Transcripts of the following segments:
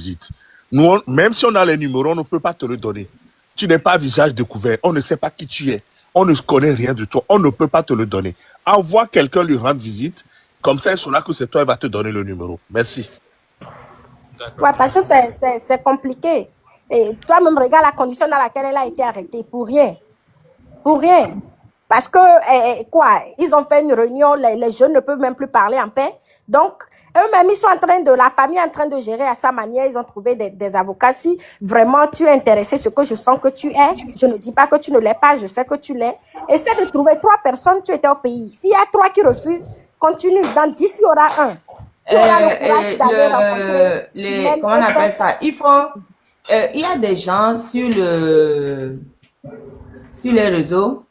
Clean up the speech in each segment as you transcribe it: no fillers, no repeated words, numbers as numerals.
visite. Nous, même si on a les numéros, on ne peut pas te le donner. Tu n'es pas visage découvert. On ne sait pas qui tu es. On ne connaît rien de toi. On ne peut pas te le donner. Envoie quelqu'un lui rendre visite. Comme ça, il saura que c'est toi, il va te donner le numéro. Merci. Ouais, parce que c'est compliqué. Et toi-même, regarde la condition dans laquelle elle a été arrêtée. Pour rien. Pour rien. Parce que, ils ont fait une réunion, les jeunes ne peuvent même plus parler en paix. Donc, eux-mêmes, ils sont en train de, la famille est en train de gérer à sa manière. Ils ont trouvé des avocats. Si vraiment tu es intéressé, ce que je sens que tu es, je ne dis pas que tu ne l'es pas, je sais que tu l'es. Essaie de trouver 3 personnes, tu étais au pays. S'il y a 3 qui refusent, continue. Dans 10, il y aura un. Tu auras le courage d'aller rencontrer. Comment on appelle ça? Il y a des gens sur les réseaux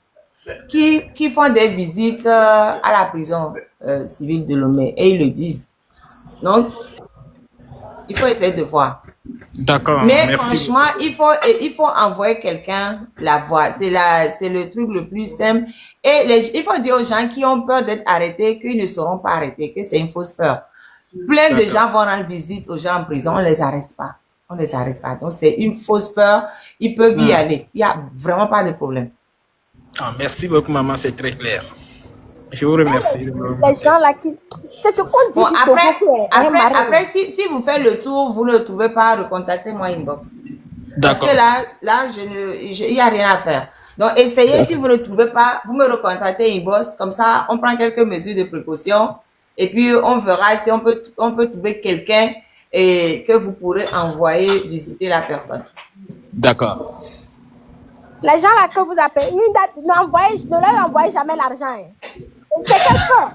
qui font des visites à la prison civile de Lomé et ils le disent. Donc, il faut essayer de voir. D'accord. Mais merci. franchement, il faut envoyer quelqu'un la voir. C'est le truc le plus simple. Et il faut dire aux gens qui ont peur d'être arrêtés qu'ils ne seront pas arrêtés, que c'est une fausse peur. Plein de gens vont rendre visite aux gens en prison, on les arrête pas. On les arrête pas. Donc, c'est une fausse peur. Ils peuvent y aller. Il n'y a vraiment pas de problème. Ah, merci beaucoup, maman, c'est très clair. Je vous remercie. Les gens là qui... C'est ce qu'on dit. Bon, après si vous faites le tour, vous ne le trouvez pas, recontactez-moi inbox. Parce que là, il n'y a rien à faire. Donc, essayez, si vous ne le trouvez pas, vous me recontactez inbox. Comme ça, on prend quelques mesures de précaution. Et puis, on verra si on peut trouver quelqu'un et que vous pourrez envoyer visiter la personne. D'accord. Les gens là que vous appelez, ne leur envoyez jamais l'argent. C'est quelqu'un.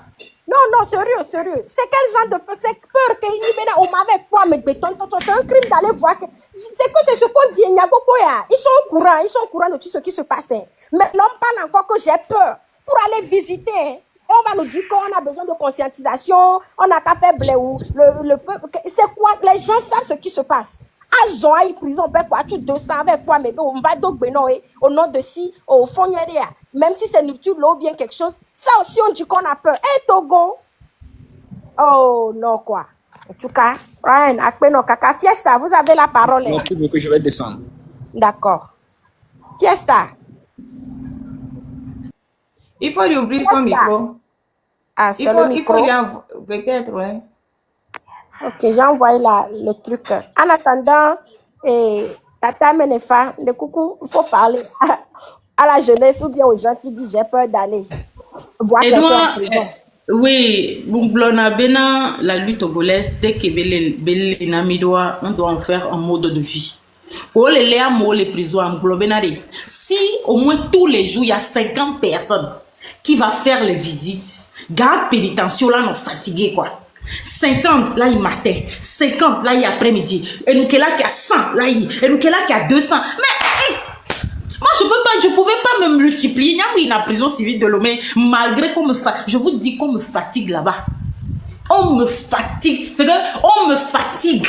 Non, sérieux. C'est quel genre de peur? C'est peur qu'il y ait au mauvais poids, mais béton. C'est un crime d'aller voir. C'est ce qu'on dit. Ils sont au courant de tout ce qui se passe. Mais l'homme parle encore que j'ai peur pour aller visiter. Et on va nous dire qu'on a besoin de conscientisation, on n'a qu'à faire blé ou le peuple. C'est quoi? Les gens savent ce qui se passe. Azon aille prison ben quoi tout 200 avec quoi mais on va donc au nom de si au fond même si c'est nocturne ou bien quelque chose ça aussi on dit qu'on a peur et Togo oh non quoi en tout cas Ryan Akpeno Kaka Fiesta vous avez la parole. Merci beaucoup, je vais descendre. D'accord. Fiesta. Il faut lui ouvrir son micro. Ah, c'est le micro. Il faut peut-être, ouais. Ok, j'ai envoyé le truc. En attendant, Tata Menefa, de coucou, il faut parler à la jeunesse ou bien aux gens qui disent j'ai peur d'aller voir quelqu'un en prison. Oui, la lutte togolaise, c'est que on doit en faire un mode de vie. Les prisons si au moins tous les jours il y a 50 personnes qui vont faire les visites, garde pénitentiaire là nous fatigués quoi. 50 là il matin, 50 là il après-midi, et nous qui là qui a 100 là et nous qui là qui a 200. Mais moi je pouvais pas me multiplier. Il y a la prison civile de Lomé malgré qu'on me fatigue. Je vous dis qu'on me fatigue là-bas. On me fatigue. C'est que on me fatigue.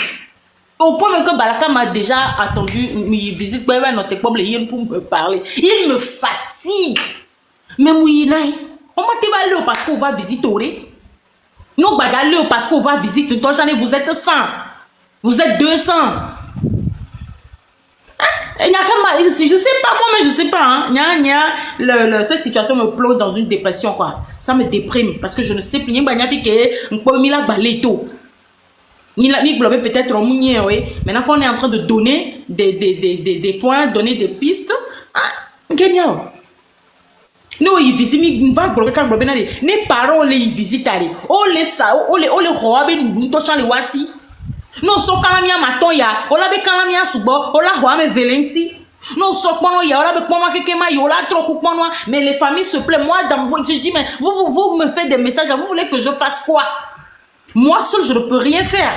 Au point même que Balaka m'a déjà attendu une visite pour me parler. Il me fatigue. Mais Mouina, on m'a dit aller parce qu'on va visiter. Non, aller parce qu'on va visiter. Toi, j'en ai, vous êtes 100. Vous êtes 200. Je sais pas, moi, mais je sais pas. Hein. Cette situation me plonge dans une dépression, quoi. Ça me déprime parce que je ne sais plus. Peut-être au oui. Maintenant qu'on est en train de donner des points, donner des pistes. Nous, ils visitent, ils vont les parents les visitent. Les rois, nous touchons les voici. Non, so kalamia matoya, ola be kalamia subo, ola hoame velenti. Non, so kono ya, ola be kono kekema ya, ola trop kono. Mais les familles se plaît. Moi, dans je dis, mais vous me faites des messages, vous voulez que je fasse quoi? Moi seul, je ne peux rien faire.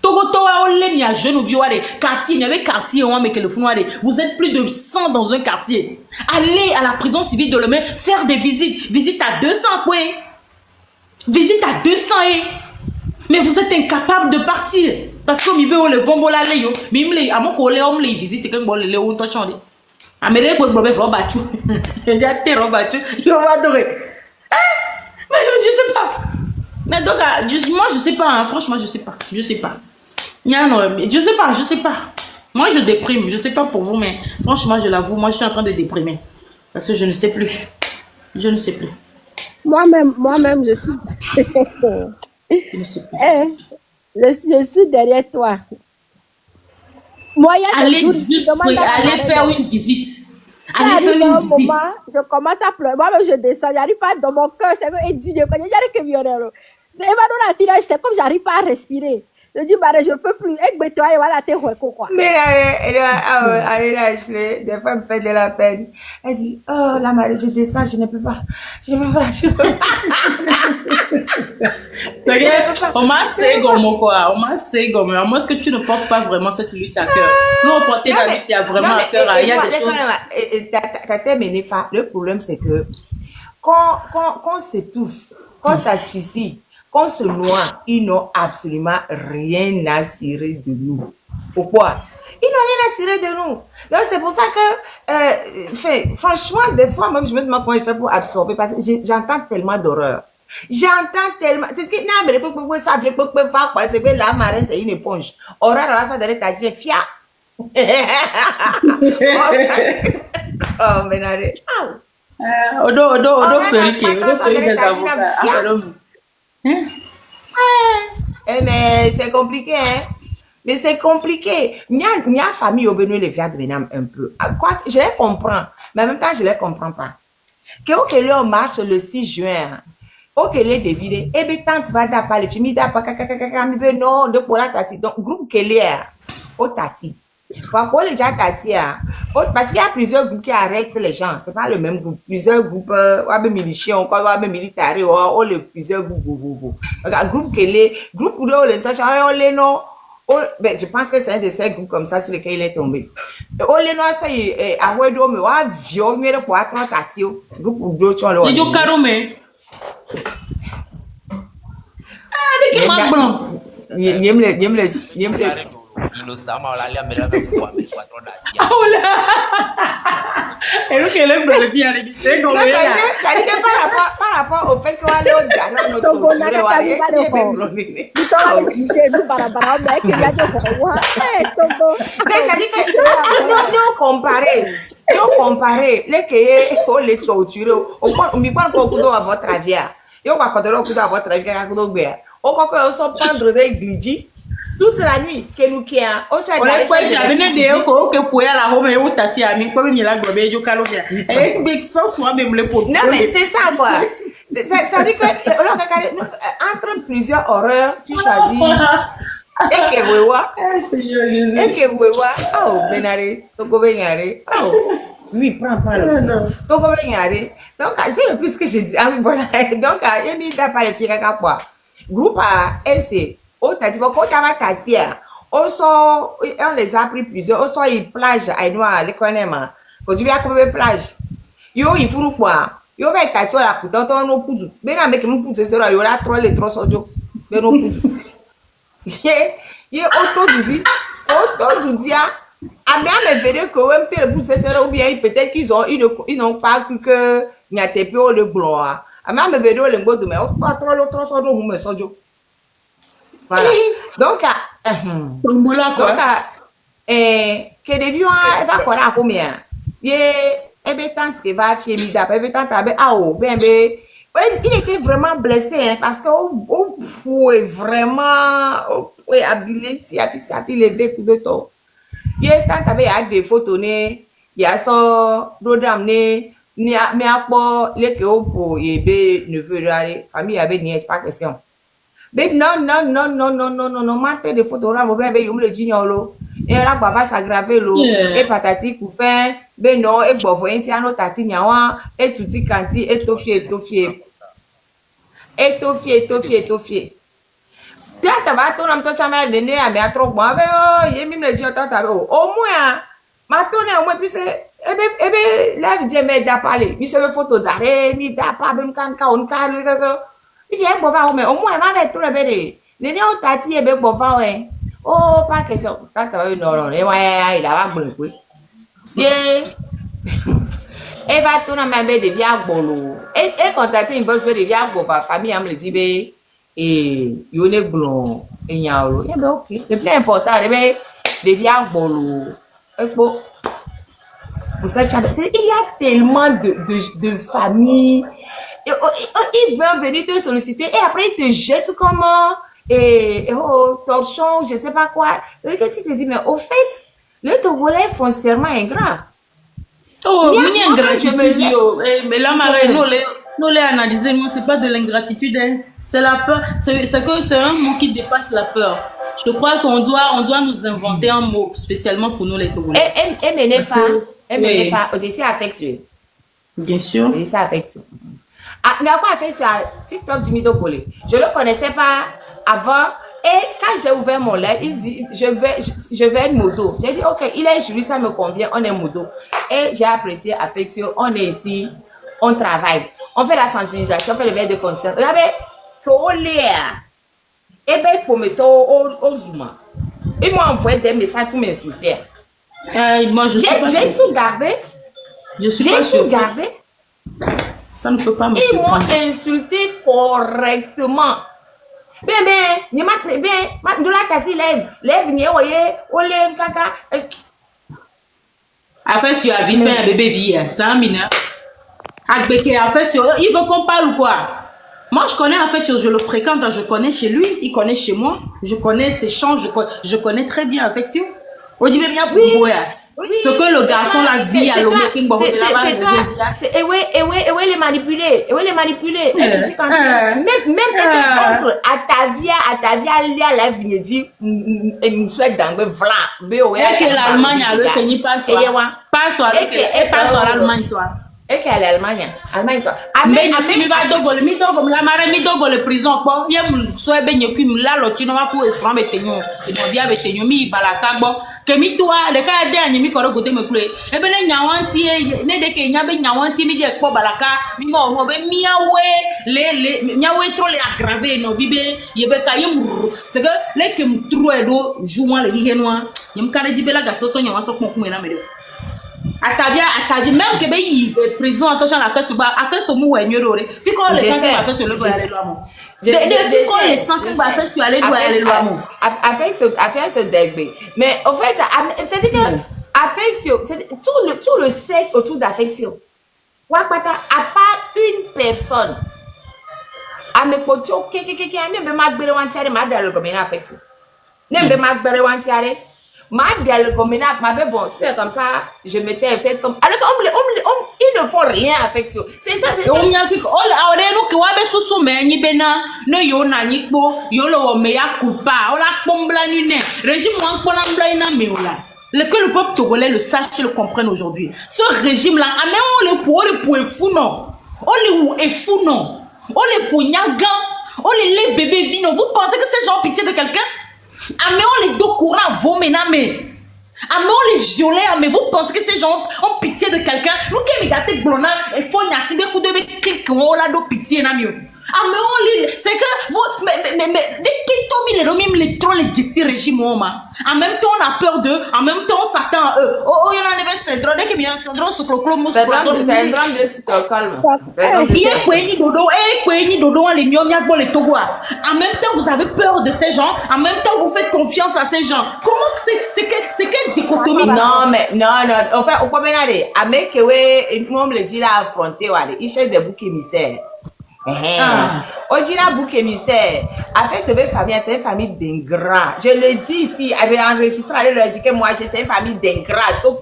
Togo toa ole mi a jeune ou biouare, quartier, il y avait quartier, on mais que le founoire. Vous êtes plus de 100 dans un quartier. Allez à la prison civile de Lomé, faire des visites. Visite à 200, quoi. Visite à 200, mais vous êtes incapable de partir. Parce que vous le vont la léo. Mais à mon collègue, on les visite quand on les léo, on touche. Amérique, vous avez robattu. Il y a des robattu. Il va adorer. Mais je sais pas. Mais donc, moi, je sais pas. Hein. Franchement, je sais pas. Je sais pas. Non, je sais pas, je sais pas. Moi, je déprime. Je sais pas pour vous, mais franchement, je l'avoue, moi, je suis en train de déprimer. Parce que je ne sais plus. Je ne sais plus. Moi-même, je suis... Je ne sais plus. Je suis derrière toi. Moi, il y a des jours, allez faire une visite. Allez faire une visite. Je commence à pleurer. Moi-même, je descends. J'arrive pas dans mon cœur. C'est comme Dieu. C'est comme j'arrive pas à respirer. Je dis, bah, je peux plus. Mais des fois, elle me fait de la peine. Elle dit, oh, la Marie, je descends, je ne peux pas. Je ne peux pas. Je ne peux pas. On m'a assez gommé, quoi. On m'a assez gommé. Moi, est-ce que tu ne portes pas vraiment cette lutte à cœur? Nous, on portait la lutte, il y a vraiment à cœur. Il y a des choses. T'as terminé, le problème, c'est que quand s'étouffe, quand ça suffit, qu'on se noie, ils n'ont absolument rien à cirer de nous. Pourquoi? Ils n'ont rien à cirer de nous. Donc, c'est pour ça que, franchement, des fois, même, je me demande comment ils font pour absorber, parce que j'entends tellement d'horreur. J'entends tellement. C'est ce que, non, mais ça fait quoi? C'est que la marine, c'est une éponge. Horreur, là, ça donne ta vie, fia. Oh, mais n'arrête. Mais c'est compliqué, hein. Mais c'est compliqué. Mia famille au Benoît les vient de Benam un peu. Quoi, je les comprends, mais en même temps, je les comprends pas. Que on marche le 6 juin. Ok, les dévidés. Eh bien, tant tu vas d'appeler les filles, non, de pour la tati. Donc, groupe que les au tati. Pourquoi les gens tati, parce qu'il y a plusieurs groupes qui arrêtent les gens. C'est pas le même groupe. Plusieurs groupes, miliciens, militaires, ou les plusieurs groupes, groupe que les groupes où les non. Je pense que c'est un de ces groupes comme ça sur lesquels il est tombé. Les non, ça y est, à Wedo, mais à Vio, mais le poids, tati, groupe où d'autres sont là. Il y a Karome. Par rapport au fait qu'on va aller au Ghana, notre comparer les que pour les torturer au coup à votre avis. Yo va quand on coupe à votre avis qu'à couper bien. Au quoi qu'on s'en prendre des grigi toute la nuit que nous qui a au sein de quoi j'avais des ko que pour la home et utasi ami comme il a gobé yo kalobia et mais sans soi même le pot. Non mais c'est ça quoi. Ça dit que entre plusieurs horreurs tu choisis et que wewa oh benare to go benare oh oui prends le to go benare donc c'est plus que je dis ah voilà donc il y a pas les filles à quoi groupe à SC au tati bon quand t'as tati on les a pris plusieurs on soit une plage à noir les connaît quand tu viens comme plage yo il faut quoi yo va tati la putain ton no pudu mais na make mu pudu c'est là yo la trop les trop sojo mais no pudu ye auto dudi a mais verre que même tel pudu c'est là ou bien peut-être ils n'ont pas cru que n'y a pas le gloire a mais verre le ngodo mais pas trop sojo mu me sojo. Voilà. Donc, que des vieux, elle va courir à combien? Et tant que va faire midap, et tant il était vraiment blessé, hein, parce qu'on pouvait vraiment habiliter à sa fille lever coup de temps. Il est tant qu'il des photos, il y a ça, d'autres mais à quoi les que pour ne veut aller, famille avait n'y pas question. Mais non, mater des photographes, il me le dit, et là, papa s'aggraver l'eau, et patati, pour faire, ben non, et bon, voyez, tiens, nos tati, niawa, et tout dit, kanti, et tofié. Tu as tabac, ton am, toi, chamel, de nez, à mes trop bon, il me le dit, au moins, ma tonne, au moins, plus, là, je me da parler, il se veut photo d'arrêt, mi da pas, même quand on calme, il vient pour voir, mais au moins, il va tout le bébé. Les néo tati et bébé pour voir, oh, pas question. Non, il a brûlé. Et va tout dans ma bébé de viagre bolo. Et quand t'as une bonne de viagre pour la famille, on me dit, et yone blond et nyao et ben ok le plus important ben devient bolo pour ça il y a tellement de familles ils veulent venir te solliciter et après ils te jettent comme torchon je sais pas quoi c'est que tu te dis mais au fait le Togolais est foncièrement ingrat. Oh, mais là, Marie, nous les analyser, c'est pas de l'ingratitude, hein. C'est la peur. C'est un mot qui dépasse la peur. Je crois qu'on doit nous inventer un mot spécialement pour nous les Togolais. Elle pas aussi affectueux. Bien sûr. Aussi affectueux. Ah, mais à quoi a fait ça TikTok du Midogolais? Je le connaissais pas avant. Et quand j'ai ouvert mon live, il dit, je vais être modo. J'ai dit, ok, il est juriste, ça me convient, on est modo. Et j'ai apprécié, affection, on est ici, on travaille. On fait la sensibilisation, on fait le verre de conscience. On avait l'air. Et bien, pour me au Zoom. Ils m'ont envoyé des messages pour m'insulter. Moi, j'ai tout gardé. J'ai tout gardé. Ça ne peut pas me Ils m'ont insulté correctement. Bien, de la tati lève, n'y olé, caca. Après, tu as vu faire un bébé vie, c'est un mineur. Après, il veut qu'on parle ou quoi? Moi, je connais, en fait, je le fréquente, je connais chez lui, il connaît chez moi, je connais ses chants, je connais très bien affection. On dit, mais bien, ce que le garçon l'a dit à l'homme qui m'a fait c'est oui, les manipuler. Et tu dis quand même quand à ta vie, la vie dit, une souhaite dans le vlan. Et que l'Allemagne a le pays pas sur l'Allemagne, toi. Et qu'elle est Allemagne, toi. Mais mi va dogol, la marée mi dogol prison quoi. Yem soit ben yokum la lotino ma pour esfran betenyo. Et mon dia betenyo mi balaka bo. Que mi toi le cas dernier mi koro gote me kule. E ben nyawanti ne de ke nyabe nyawanti mi de ko balaka. Mi mo be miawe le miawe trop les aggraver no bibe yebe ka yem. C'est que les que me trouve do jouant le higenwa. Yem kare di bela gato so nyawa so ko kumena me. Atavia, même que il prison attention à faire ce bas, à faire ce mot est mieux doré. Fi quoi les gens qui va faire sur le doigt aller loin. Fi quoi les gens qui va faire sur aller doigt aller loin. Après ce dégbe. Mais en fait, c'est-à-dire que affection, tout le cercle autour d'affection. Wakata à part une personne. À mes potes, ok, ne me magbere wantiare ma dalo comme une affection. Ne me magbere wantiare. Ma dialogomina, ma bon, c'est comme ça, je m'étais fait comme. Alors ils ne font rien avec ça. C'est ça, c'est. On y a fait. Oh, alors nous qui wabe sous mais ni bena, no yo na ni bo, yo lo me ya culpa, on la pombla ni ne. Régime moi pour l'embla ina meola. Que le peuple togolais le sache et le comprenne aujourd'hui. Ce régime là, mais on le pour est fou non. On le est fou non. On le pour nyagan, on les bébés vino. Vous pensez que ces gens ont pitié de quelqu'un? Ah mais on les dos courant vos ménamés. Ah mais on les violait. Ah mais vous pensez que ces gens ont pitié de quelqu'un? Nous qui me gâtez blona et faut n'y a si des coups de clic on l'a do pitié na mieux. Ah mais on les c'est que vous mais dès qu'ils tombent les romim les trop les d'ici régime en même temps on a peur d'eux, en même temps on s'attend à eux. Oh il y en a des syndrome dès qu'il y a un syndrome sur le clone c'est un syndrome de Stockholm. Il y a quoi ni dodo les miomia pour les Togo. En même temps vous avez peur de ces gens, en même temps vous faites confiance à ces gens. Comment c'est quelle dichotomie? Non mais non enfin au premier année avec que moi me le dit là affronter ouais il cherche des boucs émissaires. On dit la bouc émissaire. Avec cette famille, c'est une famille d'ingrats. Je le dis ici, avec enregistré, elle leur dit que moi, c'est une famille d'ingrats, sauf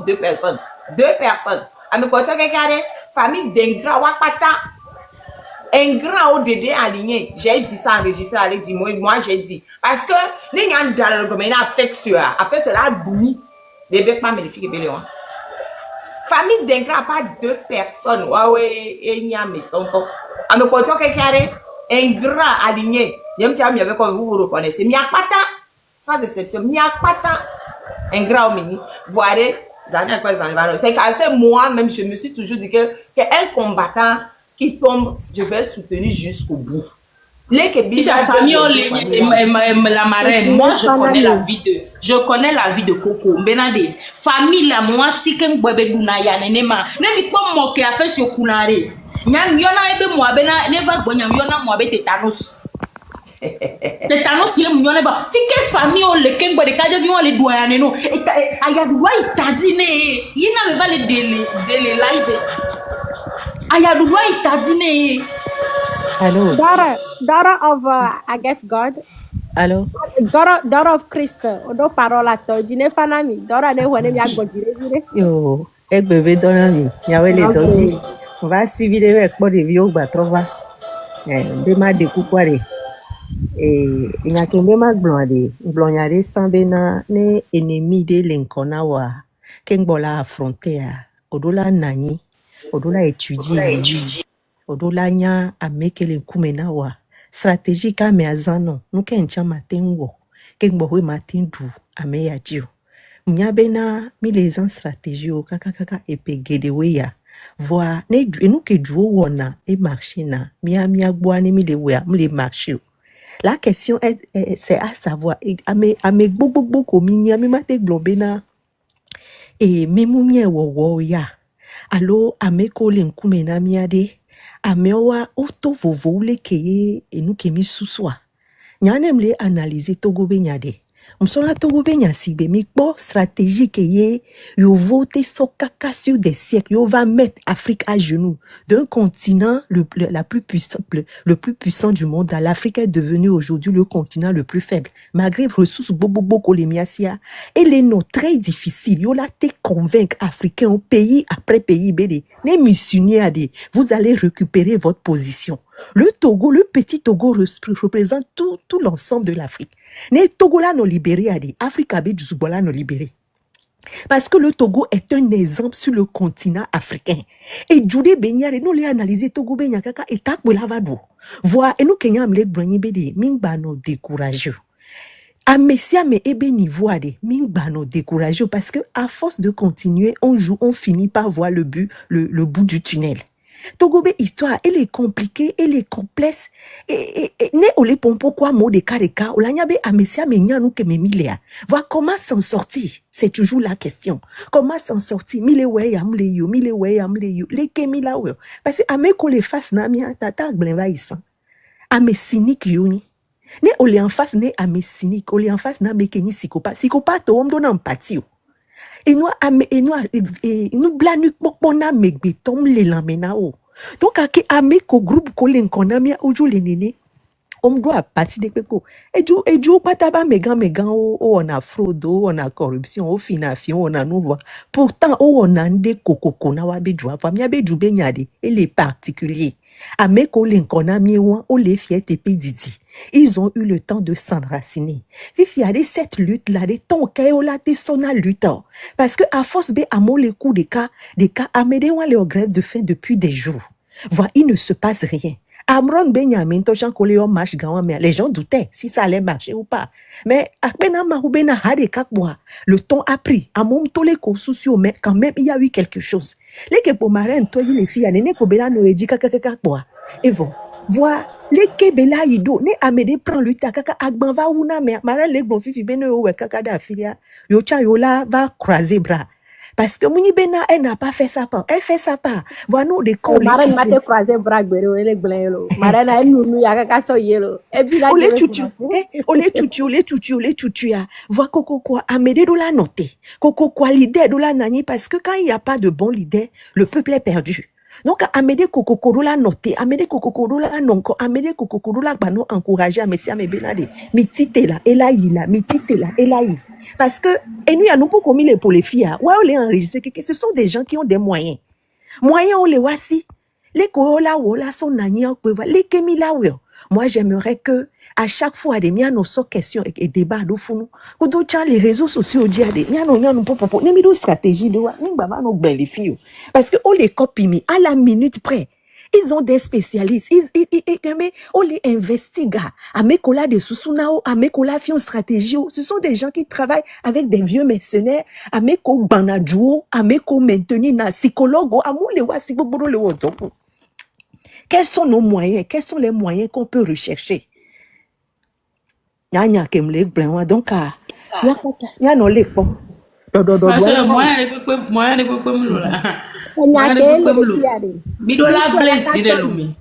deux personnes. À me côté, famille d'ingrats, wakata. Ingrat au dédé aligné. J'ai dit ça enregistré, elle dit, moi, j'ai dit. Parce que, les gens dans le domaine affectueux, après cela, boumi. Les becs pas magnifiques, béléon. Famille d'ingrats, pas deux personnes. Ouais, et n'y a mes tontons. À me côté, ingrat aligné. Y'aime tiens, avec quoi vous reconnaissez. Miakpata, sans exception, miakpata. Ingrat au mini. Voyez, c'est qu'à moi-même, je me suis toujours dit que un combattant qui tombe, je vais soutenir jusqu'au bout. Les famille la marraine, moi je connais la vie de Coco. Benade, famille la moi si qu'un bébé dunaya nenema. Nemi pas moquer à faire sur kunare. Nyam yona ebe moi bena neva bonyam yona moi be tétanos. Tétanos, il est mignon, bah, si quelle famille on le kengo de cadre vient les doigts, non, et Ayadoua, il t'a dit, il n'avait pas les live. Ayadoua, il t'a dit, Allô? Daughter of, I guess, God. Allô? Daughter of Christ. Odo parola to. Jine fanami. Daughter ne wane mi agbojire. Yo, bébé donami. Yawe le doji. On va civile avec pour des vieux batrova. Bema de kukware. Ingake bema blonde. Blonyare sambena ne ennemi de l'enkona wa. Kengbola affronter odola nani. Odola étudier. Odola nya amekele kumena wa. Stratégie ka me azano. Nuke ncha matengo. Kengbo we matindu ame ya jiu. Mnyabena mi les en stratégie o kaka epegede we ya. Voa ne nous que duo wona et marché na mia boane mi le wea mi le marché. La question c'est à savoir ame gbogbo ko mi nya mi mate globena e memunye wo ya. Allo ame ko le nkume na mi ade ame wa oto vovo le keye e nous ke mi suswa. Nyanem le analyser togo benyade. M'sona togo benya sibe mi po stratégie que yo voté so kaka sur des siècles yo va mettre Afrique à genoux d'un continent le plus puissant du monde. L'Afrique est devenue aujourd'hui le continent le plus faible malgré ressources beaucoup les miasia et les noms très difficiles yo la te convaincre africains pays après pays bébé les missionnaires vous allez récupérer votre position. Le Togo, le petit Togo représente tout l'ensemble de l'Afrique. Les Togola no libéré à des Africa be du Zubola no libéré. Parce que le Togo est un exemple sur le continent africain. Et Djoudé Benyare, nous les analyser Togo Benyakaka et Takbelavado. Voir, et nous Kenyam les Brani Bede, Mingbano décourageux. À Messia, mais ebe niveau à des Mingbano décourageux parce que à force de continuer, on finit par voir le bout du tunnel. Togobe histoire, elle est compliquée, elle est complexe. Et ne ole pompo quoi mot de kareka, olanyabe amesia menya nou ke memilea. Voir comment s'en sortir, c'est toujours la question. Comment s'en sortir? Mile we amle yo, le kemila we. Parce que ame ko le face na mia tata glenva isan. Ame cynique yoni. Ne ole en face ne ame cynique, ole en face na me kenyi psychopathe. Psychopathe o mdo na empathie. Et nous blanu pokpona megbetom le lamena o. Donc ame ko groupe ko len konamia ojo le nene. On doit partir de peko. Et du pataba megan o on a fraude, on a corruption, on finafion, on a nouveau. Pourtant on a nde kokoko na wa bedwa, famia bedju benyade et les particuliers. Ame ko len konamia on les fiete pedidi. Ils ont eu le temps de s'enraciner. Vifiade cette lutte là de ton kayola te sona lutte. Parce que à force be amo les coups des cas amede wan les grève de faim depuis des jours. Voilà, il ne se passe rien. Amron Benyamin, Toshan Koléon marche gawa, mais les gens doutaient si ça allait marcher ou pas. Mais Akbena Mahoubena Hade Kakboa, le ton a pris. À mon toleko soucio, mais quand même il y a eu quelque chose. Les Kepomarènes, toi, les filles, Nene Kobela Noedi Kakakakboa. Et bon, voilà, les Kebela Ido, ne Amede prend le takaka Agbanva Ouna, mais Marène les bon fifi bene ou Kakada Filia, Yocha Yola va croiser bras. Parce que Mouni Bena, elle n'a pas fait sa part. Elle fait sa part. Voilà nous des collègues. Marène m'a te croisé bragbero, elle est blanc. Marène a nous yaka so yelo. Et puis là, olé tutu ya. Voilà Coco quoi, Amédée de la noter. Coco quoi, l'idée de la nani, parce que quand il n'y a pas de bon leader, le peuple est perdu. Donc, Amédée Kokokoro la noté, Amédée Kokokoro la nonko, Amédée Kokokoro la bano encouragé à Messia Mebenade. Mitite la, elaï la, mitite la, elaï. Parce que, et nous, il y a nous pour commis les pour les filles, ouais, on les enregistre, ce sont des gens qui ont des moyens. Moyens, on les voit si. Les koola, wola, son nani, les kemila, moi, j'aimerais que, à chaque fois, des miens nos questions et débats de fou, les réseaux sociaux, nous stratégie de les filles. Parce que, on les copie, à la minute près. Ils ont des spécialistes. On les investigue. Amekola de Susunao, Amekola Fion Stratégie. Ce sont des gens qui travaillent avec des vieux mercenaires. Ameko Banadjouo, Ameko maintenir na psychologue. Amou le wa sikoboro le wotopo. Quels sont nos moyens? Quels sont les moyens qu'on peut rechercher? Nyanya kemle blanc donc ya no le po. Parce que moi ne peux pas me Nyake le kiade. Midola plaisir lumi.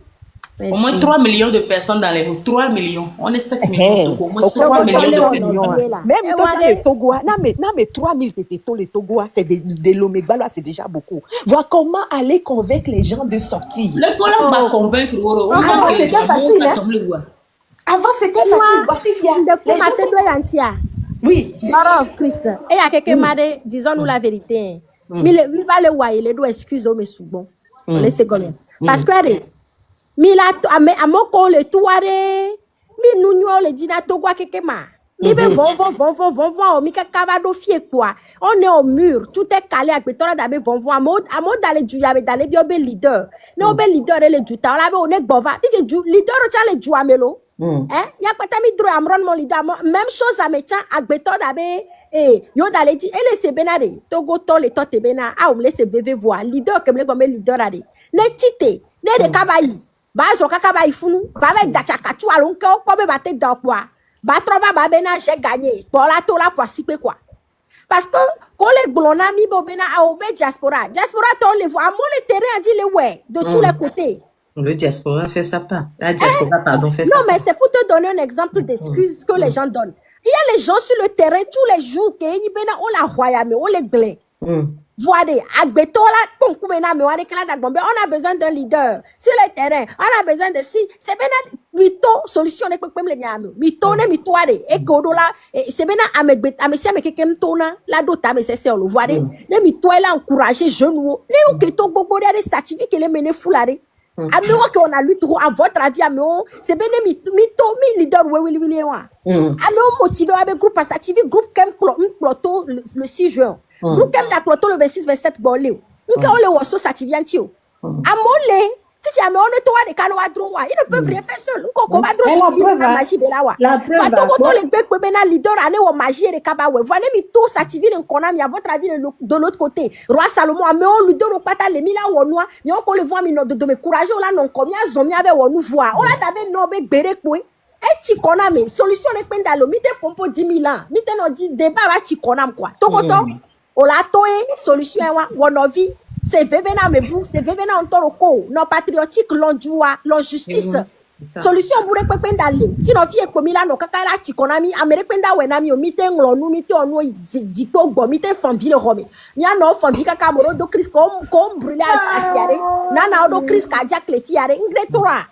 Au moins 3 millions de personnes dans les rues. 3 millions. On est 7 millions. Hey, Donc au moins 3 millions de personnes. même toi, tu as les Togois. Non, mais 3000 tététos, les Togois, c'est des Lomegba, c'est déjà beaucoup. Vois comment aller convaincre les gens de sortir. Le colon va convaincre. Avant, c'était facile. Avant, c'était facile. Oui. Alors, Christ, et à quelqu'un m'a dit, disons-nous la vérité. Mais il va le voir, il doit excuser, mais c'est bon. On laisse comme parce que, mi la à mon col et tout, mi nous le dîner to quoi quelque ma. Mi ben vont, mi kakavado fie quoi. On est au mur, tout est calé avec béton d'abe vont, à mode d'aller jouer avec d'aller bio be leader. Ne obe leader et le juta, on avait on est bova. Vive du leader au tchale joue amelo. Ya pata mi dro amron mon leader, même chose à métier avec béton d'abe yo d'aller dit et laisse benare. Togo to le tote bena, ah on laisse bébé voir leader comme le comme leader allez. Ne tite, ne de kabayi. Bazo kakaba ifunu ba be dachakachu alonke ko be batte do kwa ba trova ba bena j'ai gagné pour la to la pour sipe quoi parce que quand les blona mi bo bena a obé diaspora to les voit mon le terrain a dit le ouais de tous les côtés. Le diaspora fait sa part. La diaspora pardon fait ça. Non mais c'est pour te donner un exemple d'excuse que les gens donnent. Il y a les gens sur le terrain tous les jours que ni bena on la roya mais on les glé. Voyez, on a besoin d'un leader sur le terrain. On a besoin de si c'est bien mito solution ne peut pas me nyame. Mito ne mitoare et godola c'est bien amesi amekekem tona la dota mais c'est ça le voyez. Ne mitoela encourager jeunes ne que to gogo de certificat que les mener foulare. Amigo que on a lutté à votre avis amigo c'est bien mito mi leader oui amigo motivé avec groupe activé groupe kem ploto le 6 juin. Groupe kem da ploto le 26 27 bolé. Nka ole woso sativiantio. Amole tu ame on to wa de kanu wa droit ils ne peuvent rien faire seul. Ko ko ba droit la magie de la wa. La preuve to ko to le gbe ko bena leader ane wo magie de kaba we. Voilà mi to sativi le kona mi à votre avis de l'autre côté. Roi Salomon ame on leader o pata le mi la wo noa. Mi on ko le voir mi no de me courage la non combien zomi avec wo nou voir. On la tabe no be gbere ko. Et tu connais mais solution ne peut pas mi te pompo 10 000 ans. Mi te no dit débat va tu connais quoi. To ko to o la toé solution wa wonovi c'est vevena me vous c'est vevena on toroko non patriotique l'ondua l'injustice solution pour repépé d'aller sinon fie ko mila no kaka la chikonami amerique nda we na mi o mite nglo nu mite onu dikpo gbo mite fanville rome nya no fanville kaka moro do Chris comme brûler asiare na do Chris cardiaque le fiare ingretora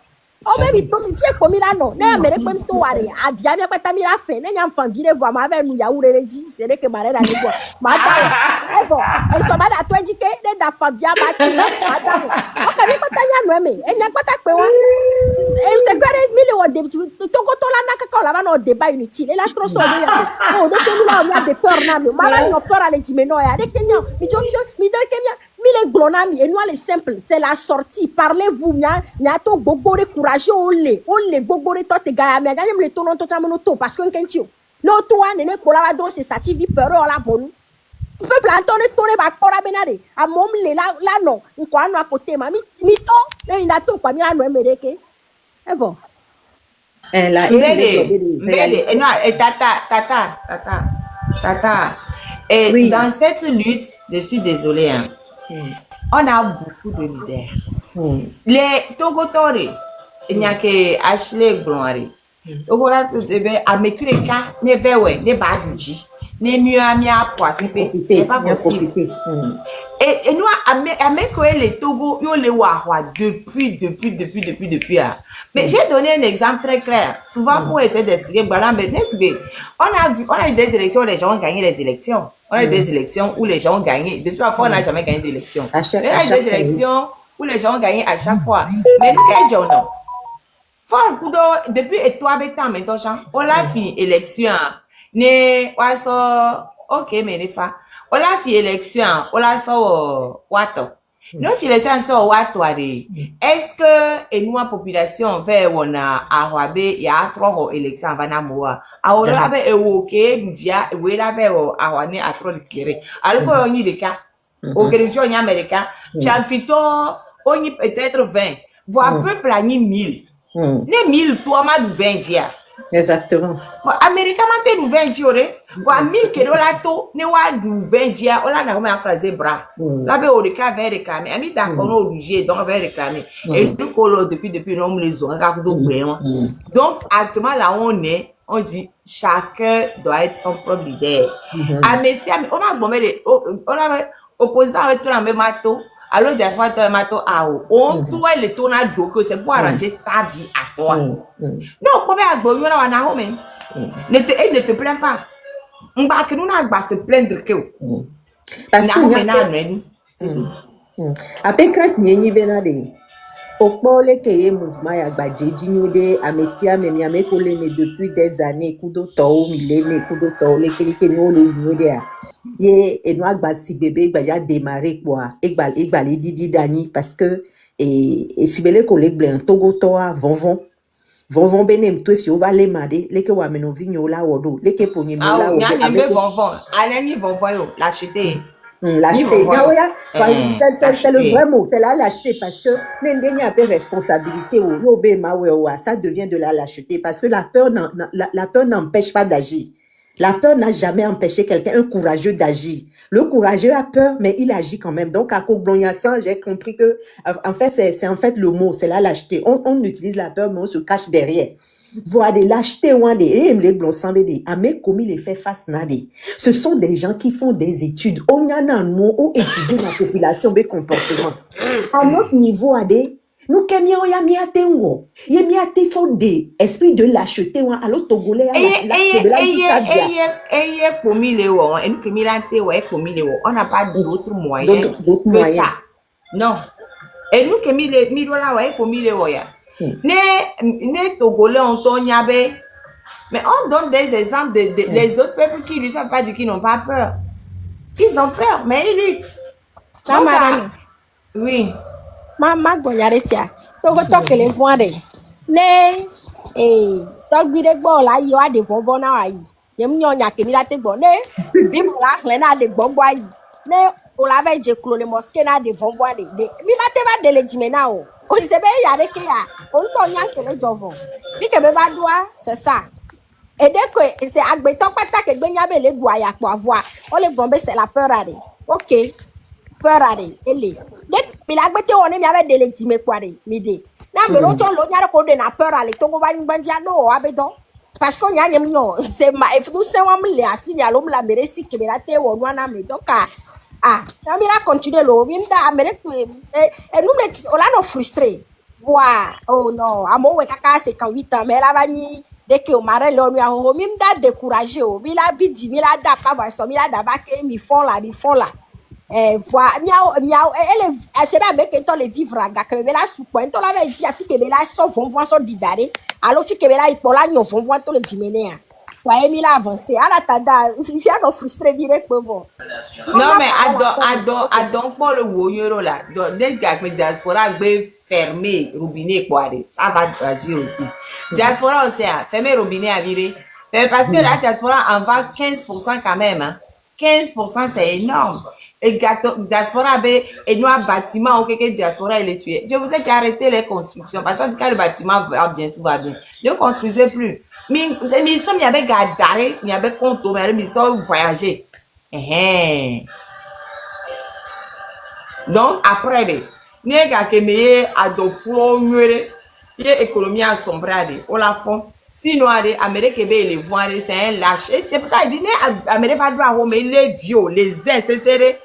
o be mi to mi fie ko mila no na amerique to ware adia mi pata mi la fe na nya fanville vo ma be nu ya urere ji c'est que mare na ni bo madame evo e so ba da to ejike de da fabia ba ti madame o ka mi pata nya no me e nya pata pe wa e se gbere mi le wo de to ko to la na ka la ba no débat inutile et la trop so de ya o de ke mi la o mi a de peur na mi ma ba no peur ale di me no ya de ke nya mi jo fio mi de ke nya mi le glonami et noi les simple c'est la sortie parlez-vous nya to gogore courage on le gogore to te ga mi ga le to no to tamono to parce que nkentio no to wa ne ko la ba dro c'est ça ti vi peur o la bonu peuple antone tone ba kora benare a mom le la no nko anu apote ma mi to le ina to pa mi anu emereke e bon la mbele et non et tata et oui. Dans cette lutte je suis désolée hein. On a beaucoup de leaders. Les Togotore, il n'y a que Ashley Gloire. Togola a mekureka ne vewe ne baguji ne miamia poisipe c'est pas possible. Et nous à les Togo yo le wa depuis mais j'ai donné un exemple très clair souvent pour essayer d'expliquer on a eu des élections où les gens ont gagné les élections. On a eu des élections où les gens ont gagné. De toute façon, on n'a jamais gagné d'élection. On a eu des élections où les gens ont gagné à chaque fois. Mais nous, non. Depuis et toi, maintenant, on a fait élection. Ok, mais les femmes. On a fait élection. On a fait nous, est-ce que nous, la population, vers on a arrobé, il y a trois élections avant Namoa. Alors, on avait évoqué, Boudia, où il avait arrobé à trop de clairer. Alors, on y est des cas. Au télévision américain, tu as fait on y peut-être 20, voire peu planier 1000. Les 1000, toi, ma 20 dia. Exactement. Américain, ma 20 dia, Voilà, 1000 que là, tout, ne wa du 20 dia, on a écrasé bras. Là, ben, on réclamer. Ami, d'accord, on est obligé, donc on va réclamer. Et tout, depuis, on les a, donc, actuellement, là, on dit, chacun doit être son propre leader. Ah, mais si, on a opposé avec tout le même mato, alors, diaspora, tout le mato, on doit le tourner à dos, que c'est pour arranger ta vie à toi. Non, comment ne te plains pas. On va que nous n'avons se plaindre que parce que après quand n'y venade au pôle que y mouvement ya badje dignode amesia me collé depuis des années kudo to milene kudo to le que nous le ignoder ye et nous agba si bébé ba ya démarrer quoi et le didi dani parce que et si bele collègue blanc togo to Vonvon benem tu fio va le made le que wa meno vigno la wodo le que ponye mi la wodo avec vonvon alani vonvon yo l'acheter l'acheter c'est le vrai mot c'est là l'acheter parce que n'endenya peu responsabilité ou be ma wa ça devient de la l'acheter parce que la peur n'empêche pas d'agir. La peur n'a jamais empêché quelqu'un, un courageux, d'agir. Le courageux a peur, mais il agit quand même. Donc, à Koglonyasan, j'ai compris que, en fait, c'est en fait le mot, c'est la lâcheté. On utilise la peur, mais on se cache derrière. Voir des lâchetés, les blonds à mes commis les fait face nade. Ce sont des gens qui font des études. On y en a un mot, on étudie la population, des comportements. À notre niveau, nous kemia ya miatengo ye miate so de esprit de l'acheter wa alo togolais on n'a pas d'autres moyens que ça. Non. Et nous kemi le mi dola wa pour mille ya ne togolais on tonyabe. Mais on donne des exemples de les autres peuples qui ne savent pas dire qu'ils n'ont pas peur. Ils ont peur, mais ils luttent. Oui. Ma gbonyare sia to go to kele voire ne togbire gbo la yo ade vonvon na ayi yem nyonya kemi la te gbo ne bi mo la hle na de gbogbo ayi ne o la ve je klo le mosque na de vonvon de mi ma te ba de le jimena o se be ya de ke ya on to nya kele jovo bi ke be ba doa c'est ça et dès que c'est agbeto pata ke gbenya be le gbo aya po avoir on le bombe c'est la peur à OK peur à ele mais la gbete on mi ave de legitime kware mi de na me lo to lo nyare ko de na peur ale to go ba nbandia no abedo parce que nya nyem no c'est ma if nous c'est wam le asinya lo la meresi ke la te wo no na me donc na mi la continuer lo mi nda amere et nous le on la no frustré wa oh non amo we kaka c'est quand 8 ans mais la ba ni dès que o mare lo mi ho mi nda décourager o mi la bi di mi la da pa ba so mi la da ba ke mi font là voilà elle se va mettre dans les vivres à gars que la soupe on l'avait dit à que la so vont voir so didare alors que la pour la nyon vont voir tout le dimanche ouais mi la avancer à la tada j'ai non frustré direct bon non mais adon pour le woyoro là des gars que diaspora be fermer robinet quoi ça va agir aussi diaspora aussi fermer robinet à virer parce que la diaspora en va 15% quand même hein 15% c'est énorme. Et diaspora et nous bâtiment ou quelque diaspora il est tué. Je vous ai dit arrêter les constructions parce que quand le bâtiment va bien, tout va bien. Ne construisez plus. Mais il y avait gadaré, il y avait compte, mais ils sont voyager. Donc après, nous avons que à d'autres l'économie a sombré, on la fond. Sinon, l'Amérique les voir, c'est un lâche. C'est pour ça qu'il dit, l'Amérique va droit, mais les vieux, les incessés,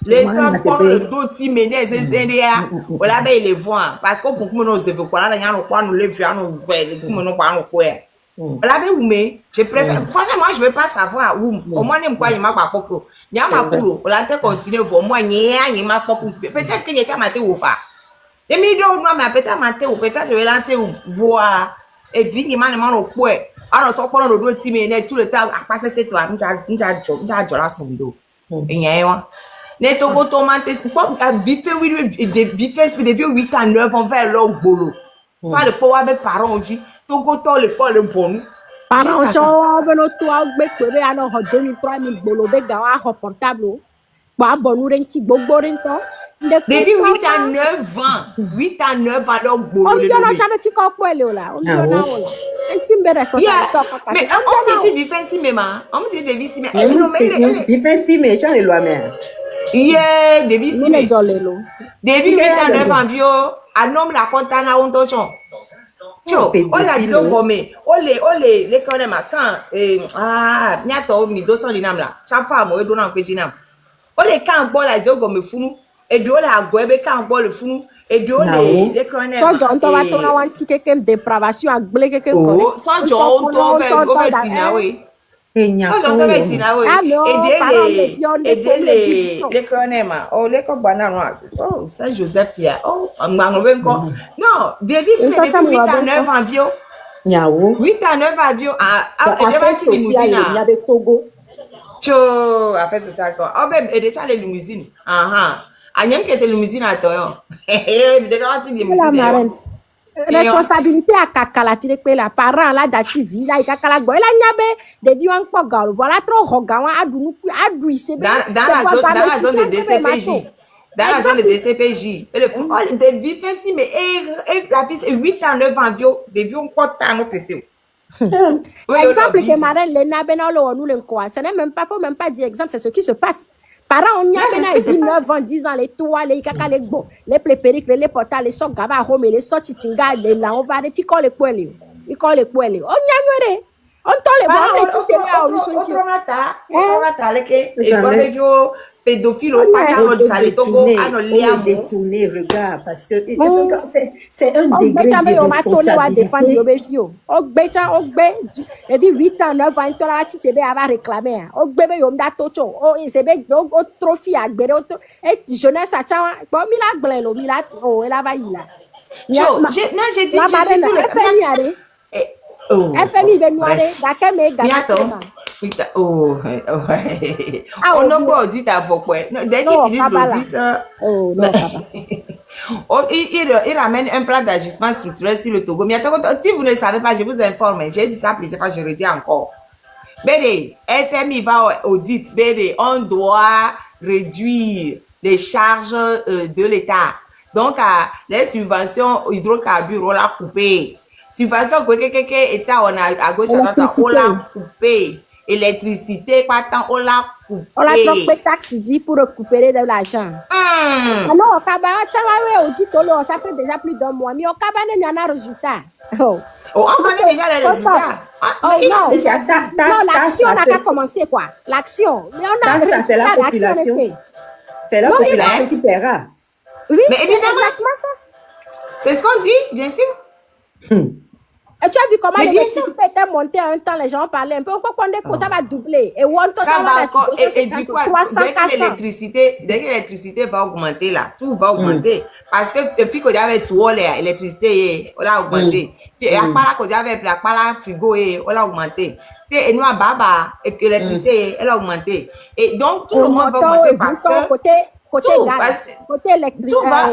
les hommes comme le dos, si mené, c'est on la ben les voit. Parce que pour nous, c'est pour quoi, nous les vieux, nous pas quoi. La ben mais je préfère. Franchement, moi, je veux pas savoir où. Au moins, n'aime quoi, il m'a pas beaucoup. Il y a ma couleur. On la continue, pour moi, il m'a pas beaucoup. Peut-être qu'il y a déjà maté ou pas. Et mais donc, moi, mais peut-être maté ou peut-être je vais l'enter ou voir. Et puis, il m'a demandé au quoi. Alors, ça, pendant le dos, tout le temps, à passer cette fois, j'ai la son dos. Et il y a les togo tomates, vite fait, des vieux 8 ans, 9 ans, vers leur boulot. Ça, le pauvre avec parents, on dit, togo to, le pauvre, le bon. Parents, on veut toi, mais alors, 2000, 3000 boulot, gawa, portable. Bah, bon, nous, renki, bobo, rento. Depuis 8 à 9 ans. 8 à 9 ans, donc On me dit, on a jamais fait quoi pour aller là. On me dit, on a là. Un petit peu responsabilité. Mais on me dit, vivre ici, même. On me dit, de vivre ici, mais. Vivre ici, mais tu as les lois, mais. Yeah, de vivre ici. Depuis 8 à 9 ans, vieux. Un homme la compte à on touche. Tio, on a dit donc comme les connaît ma quand bientôt 1200 dinam là. Chaque fois moi donne un peu dinam. On les quand bon la dit comme fou et de la gobe quand bon le fou et de les connaît. Quand on va tourner un petit quelqu'un dépravation à blé quelqu'un. Oh, sans John on va tina oui. Sans John on va tina oui. Et les connaît ma. Oh les comme banana. Oh Saint Joseph ya. Oh mangobe encore. Non, Davis mais depuis 8 à 9 ans vieux. Nyao. 8 à 9 avions à affaires sociales, il y a des Togo. Tcho, affaires sociales quoi. Oh ben et déjà les limousines. Agnam que c'est limousine à toi. Déjà tu limousine. Responsabilité à kakala tu que la parent là d'ati villa kakala go la nyabe de di wan ko gal voilà trop hogawa adu ise dans la zone de DCPJ. Dans la zone de DCPJ. Et le fou, de vivre ici, mais la fille, 8 ans, 9 ans, des vieux, on compte à notre été. Exemple que Marine Lena Benalo, nous le quoi. Ce n'est même pas, faut même pas dire exemple, c'est ce qui se passe. Parents, on y a 9 ans, 10 ans, les toits, les caca, les go, les plépériques, les portales, les socs, gaba, home, les sorties, tinga, les là, on va les picoler les poêles. Ils collent les poêles. On y a on t'en les voit, les petites pédophile au détourner, regarde, parce que c'est un degré de responsabilité. Et puis 8 ans, 9 ans, tu as réclamé. Au bébé, on a tout. Oh, c'est bien, au trophée, à guérir, et jeunesse, à Chawa, bon, il a, oh, elle a vaillé là. J'ai dit, FMI Benoît, Dakame, Gana. Oh, on n'a pas dit à vos points. Dès qu'ils finissent l'audit, il ramène un plan d'ajustement structurel sur le Togo. Mais si vous ne savez pas, je vous informe. J'ai dit ça plusieurs fois, je le dis encore. Bédé, FMI va au audit. Bédé, on doit réduire les charges de l'État. Donc, les subventions hydrocarbures, on l'a coupé. Subvention que État on a à gauche à droite, on l'a coupé. Électricité, pas tant, on l'a coupé. On l'a trompé taxe dit pour récupérer de l'argent. Alors, au Cabana, ça fait déjà plus d'un mois, mais au Cabana, il y en a un résultat. On connaît déjà les résultats. Non, l'action n'a pas commencé, quoi. L'action. Mais on a ça, c'est la population. C'est la population qui paiera. Oui, mais évidemment, exactement ça. C'est ce qu'on dit, bien sûr. Et tu as vu comment l'électricité était montée à un temps, les gens parlaient un peu, ça va doubler. Et ça va encore, et du coup, dès que l'électricité va augmenter là, tout va augmenter. Parce que depuis qu'on avait tout, l'électricité, on l'a augmenté. Puis à part qu'on avait la frigo, on l'a augmenté. Et nous, baba, et que l'électricité, elle a augmenté. Et donc, tout le monde va augmenter parce que côté électrique, tout va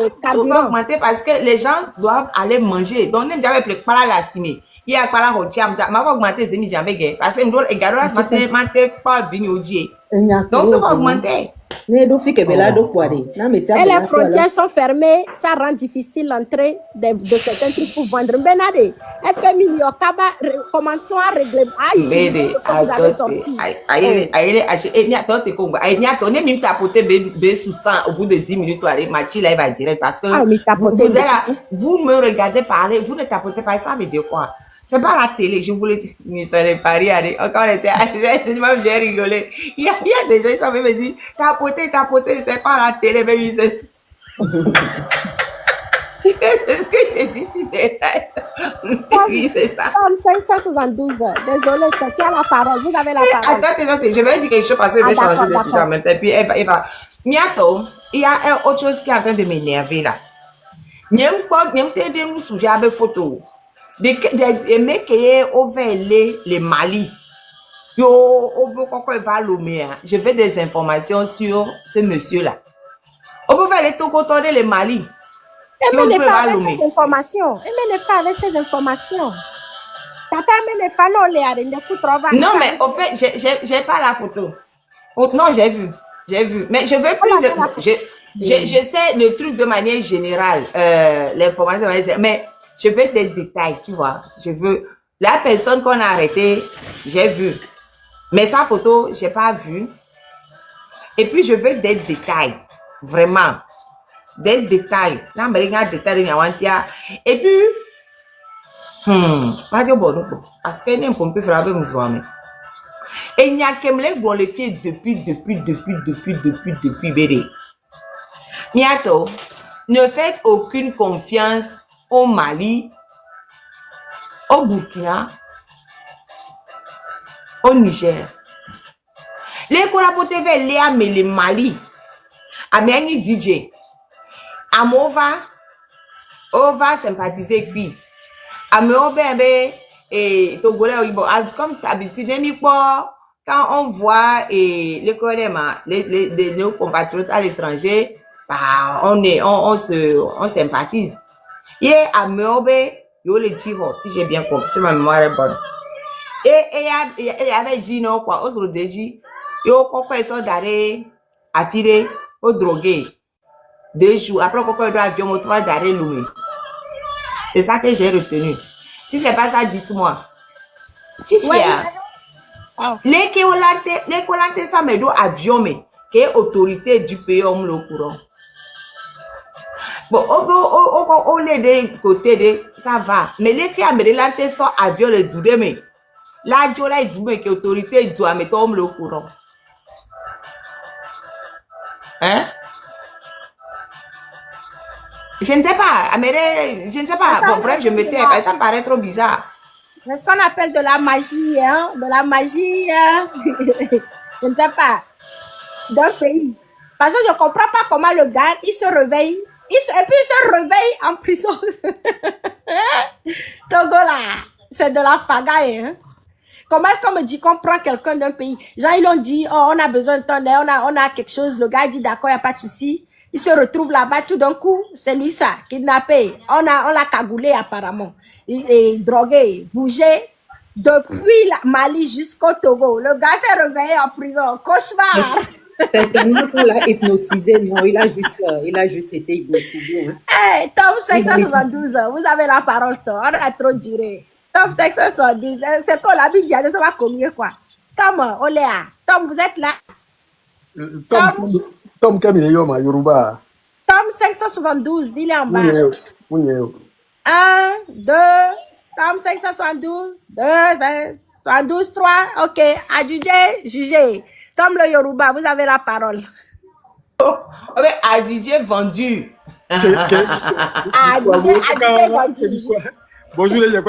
augmenter parce que les gens doivent aller manger. Donc, même j'avais préparé la cime. Il y a pas la routière, m'a augmenté ces midis avec parce que nous également matin pas venu au dia. Donc, ça va augmenter. Et les frontières sont fermées, ça rend difficile l'entrée de certains trucs pour vendre. Benade, FMI, commençons à régler. Au bout de 10 minutes, Machi là, il va dire parce que vous me regardez parler, vous ne tapotez pas, ça veut dire quoi? C'est pas la télé, je vous le dis. Mais ça n'est pas rien. Encore j'ai rigolé. Il y a des gens qui savent me dire, tapoter, c'est pas la télé, mais c'est ça. C'est ce que j'ai dit, oui, c'est ça. 572 heures. Désolé, qui a la parole? Vous avez la parole. Attendez, je vais dire quelque chose parce que je vais changer de sujet en même temps. Et puis, elle va. Bientôt, il y a autre chose qui est en train de m'énerver là. N'aime pas, nous sujet avec photo. Des mecs qui ont fait les Mali. Je veux des informations sur ce monsieur-là. On peut faire les Togo, les Mali. Mais les femmes avec ces informations. Mais les femmes avec ces informations. Non, mais au fait, j'ai pas la photo. Non, j'ai vu. Mais je veux plus. Je sais le truc de manière générale, l'information, mais je veux des détails, tu vois. Je veux... La personne qu'on a arrêtée, j'ai vu. Mais sa photo, je n'ai pas vu. Et puis, je veux des détails. Vraiment. Des détails. Là, je regarde des détails de et puis, pas dire bon, parce que nous, on peut faire un peu. Et il n'y a qu'un me bon les filles depuis bébé. Miato, ne faites aucune confiance au Mali, au Burkina, au Niger. Les collaborateurs les mais le Mali, Amiani DJ, Amova, on va sympathiser qui, Améobe et Togolais, comme d'habitude, quand on voit les nos compatriotes à l'étranger, bah, on sympathise. Et Améobe, yo le dit, si j'ai bien compris, si ma mémoire est bonne. Et il avait dit non, quoi, aux autres dit, yo, quoi, ils sont d'arrêt, affilés, au drogué. 2 jours, après, quoi, il doit avion, 3 d'arrêt, Loumé. C'est ça que j'ai retenu. Si c'est pas ça, dites-moi. Tu fier. Les colantes, ça me doit avion, mais, que autorité du pays, on le courant. Bon, on est de côté de ça va. Mais les qui américains sont avion le duré, mais là, je l'ai dit que l'autorité doit mettre homme le courant. Hein? Je ne sais pas, je ne sais pas. Bon, bref, je me tais, ça me paraît trop bizarre. C'est ce qu'on appelle de la magie, hein? De la magie, hein? Je ne sais pas. D'un pays. Parce que je ne comprends pas comment le gars, il se réveille. Et puis il se réveille en prison. Togo là, c'est de la pagaille. Hein? Comment est-ce qu'on me dit qu'on prend quelqu'un d'un pays? Genre ils l'ont dit, oh, on a besoin de temps, on a quelque chose. Le gars dit d'accord, il n'y a pas de souci. Il se retrouve là-bas tout d'un coup, c'est lui ça, kidnappé. On l'a cagoulé apparemment. Et drogué, bougé. Depuis la Mali jusqu'au Togo. Le gars s'est réveillé en prison. Cauchemar. Certainement qu'on l'a hypnotisé, non, il a juste été hypnotisé. Hein. Hey, Tom 572, vous avez la parole, Tom. On a trop duré. Tom 572, c'est quoi la Bible, je ne sais pas combien quoi. Tom, Oléa, Tom, vous êtes là? Tom Camille Yoma, Yoruba. Tom 572, il est en bas. 1, 2, Tom 572, 2, 72, 3, ok, adjugé, jugé. Tom le Yoruba, vous avez la parole. Oh, mais adjugé vendu. Adjugé vendu. Bonjour les gens,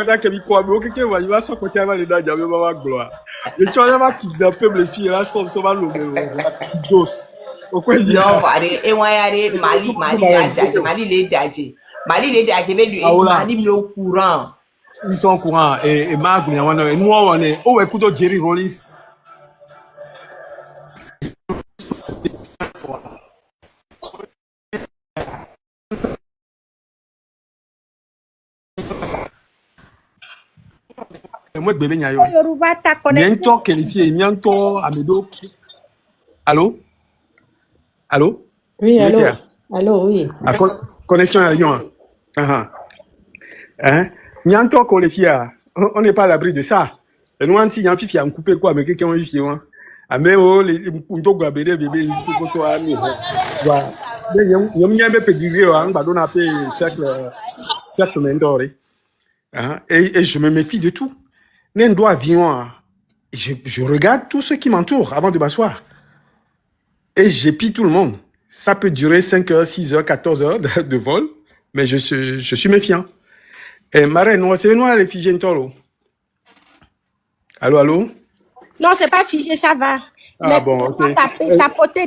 il va se côté avant les dames, il va gloire. Et tu vas kidnapper les filles là, sont dos. Pourquoi je dis non, et moi, Mali les dadji, Mali le courant. Ils sont au courant et Marc, nous on est où écoute Jerry Rollins. Moi bébé nyayo. Yoruba ta connexion. Bientôt qualifié, bientôt Amedo. Allô? Allô? Oui, allô. Allô, oui. Connexion à Lyon. Hein? Bientôt qualifié. On n'est pas à l'abri de ça. Et nous, si un fifi a coupé quoi, mais quelqu'un a eu fier. Ah mais oh les punto bébé bébé tout ko ami. Voilà. Yom nyambe pédigré hein, ba don appelé cercle mentoré. Hein? Et je me méfie de tout. N'endo avion, je regarde tout ce qui m'entoure avant de m'asseoir. Et j'épie tout le monde. Ça peut durer 5 heures, 6 heures, 14 heures de vol, mais je suis méfiant. Et Marraine, c'est nous les figés en tolo. Allô? Non, c'est pas figé, ça va. Ah mais bon, ok.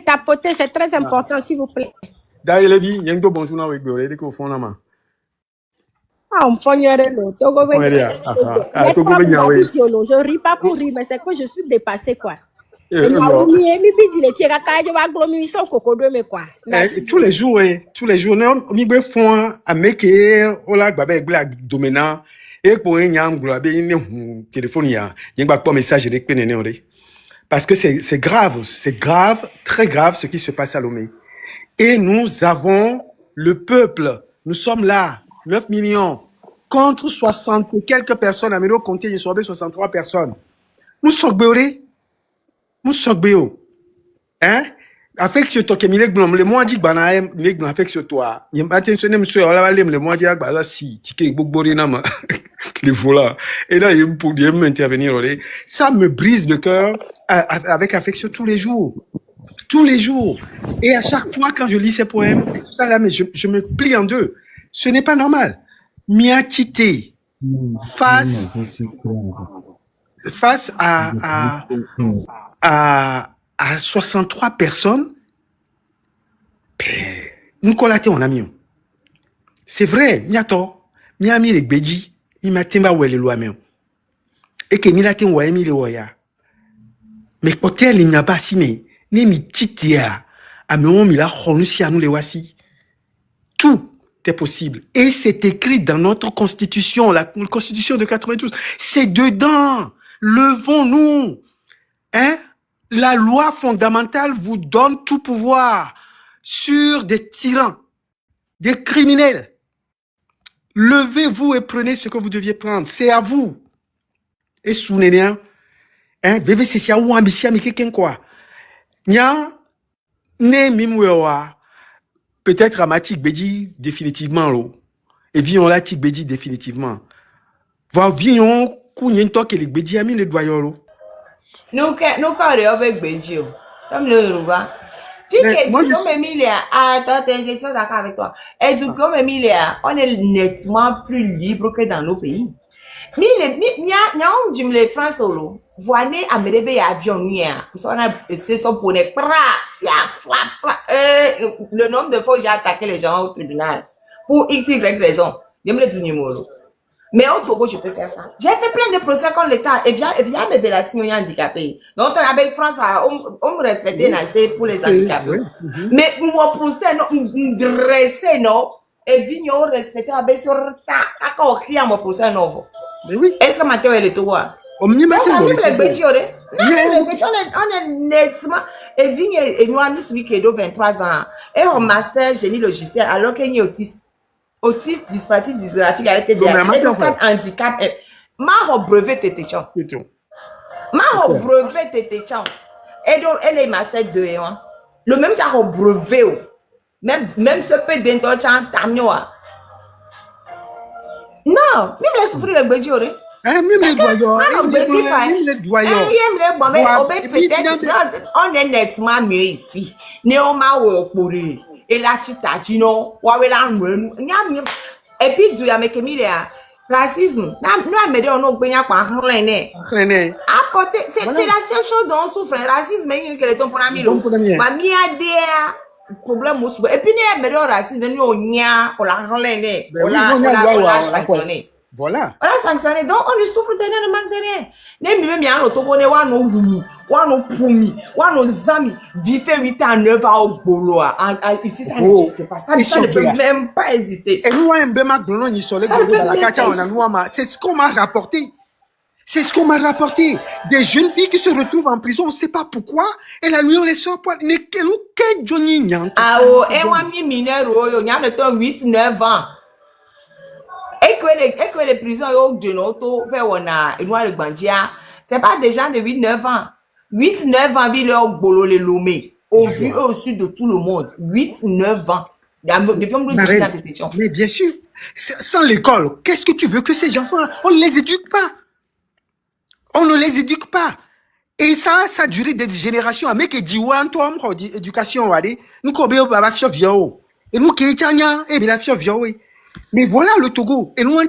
Tapoter, c'est très important, s'il vous plaît. D'ailleurs, les vies, il y a un bonjour là avec vous, il est au fond là, man. Ah, on foignerait l'autre. Je ris pas pour rire, mais c'est que je suis dépassée, quoi. Tous les jours, nous font un mec qui est dominant. Et pour un téléphone, il y a un message parce que c'est grave, très grave ce qui se passe à Lomé. Et nous avons le peuple. Nous sommes là, 9 millions, contre 60 et quelques personnes. À Mélo Comté, il y a 63 personnes. Nous sommes hein? Avec ce toque, le mois dit banaem, avec ce toi. Il m'a attentionné, monsieur, le mois dit bah si, ticket, boborina, les volants. Et là, il me m'intervenir, ça me brise le cœur avec affection tous les jours. Tous les jours. Et à chaque fois, quand je lis ces poèmes, tout ça là, mais je me plie en deux. Ce n'est pas normal. Mia quitté face à 63 personnes. Nicolas, on a mis. C'est vrai, Miato, Miami les Beji, Mimatimba ou les lois même. Et que Milatin ou Emi les Oya. Mais côté il n'y a pas si, mais ni mi titia, à mon mila honusi à nous les voici. Tout est possible. Et c'est écrit dans notre constitution, la constitution de 92. C'est dedans. Levons-nous. Hein? La loi fondamentale vous donne tout pouvoir sur des tyrans, des criminels. Levez-vous et prenez ce que vous deviez prendre. C'est à vous. Et souvenez-vous, hein, bébé c'est ça ou ambition mais quelqu'un quoi. Nya ne mimwewa peut-être à Matik Beji définitivement l'eau. Et vions là Tik Beji définitivement. Va vions kounyen to que les Beji ami le doyolo. Nous avec Beji. Comme le Yoruba. Tu que comme Emilia, attends, je suis d'accord avec toi. Et du comme Emilia, on est nettement plus libre que dans nos pays. Les France solo, voyez à me avion nuire. C'est son poney. Le nombre de fois que j'ai attaqué les gens au tribunal pour X, Y raison. Je me le numéro. Mais au Togo, je peux faire ça. J'ai fait plein de procès contre l'État et vient me vélassiner handicapé. Donc, avec France, on me respectait pour les handicapés. Mais mon procès, non, dressé, non, et vignon respecté avec sur ta, quand on mon procès, non. Oui. Est-ce que Mathieu est le Togo? On est nettement. Et vigne et nous, nous sommes 23 ans. Et on master génie logiciel alors qu'il y a autiste dyspraxie dysgraphique avec des handicap. Ma brevet tétéchon. Ma brevet tétéchon. Et donc, elle est master 2 et 1. Le même temps brevet. Même ce peu d'intelligence, tamioa. Non, même les souffrir le béji oré. Même les doyaux. On est nettement mieux ici. Néoma ou pourri. Et la titagino, wawela nwen. Et puis du ya mekemilia. Racisme. Nous amédé on a besoin quoi rené. Apporter, c'est la seule chose dont on souffre. Racisme, il que les ton pour ami. Ma miadea. Problème aussi. Et puis nous amédé racisme, nous on nia, on la rené. On la sanctionné. Voilà. On l'a sanctionné. Donc, on ne souffre de rien, ne manque de rien. Même si on a togo, on a nos goulous, on a nos poumi, on a nos amis, vivent 8 ans, 9 ans au boulot. Ici, ça n'existe pas. Ça ne peut même pas exister. Et nous, c'est ce qu'on m'a rapporté. C'est ce qu'on m'a rapporté. Des jeunes filles qui se retrouvent en prison, on ne sait pas pourquoi. Et la nuit, on les sort pas. Ah, oh, et moi, mineur, il y a le temps 8, 9 ans. Et que les prisons de notre c'est pas des gens de 8-9 ans. 8-9 ans, ils ont bolo les lomé. Au vu au sud de tout le monde. 8-9 ans. Mais bien sûr, sans l'école, qu'est-ce que tu veux que ces enfants, on ne les éduque pas. On ne les éduque pas. Et ça a duré des générations. Mais que diwan toi, éducation, nous viao. Et nous qui et bien la viao. Mais voilà le Togo. Et nous,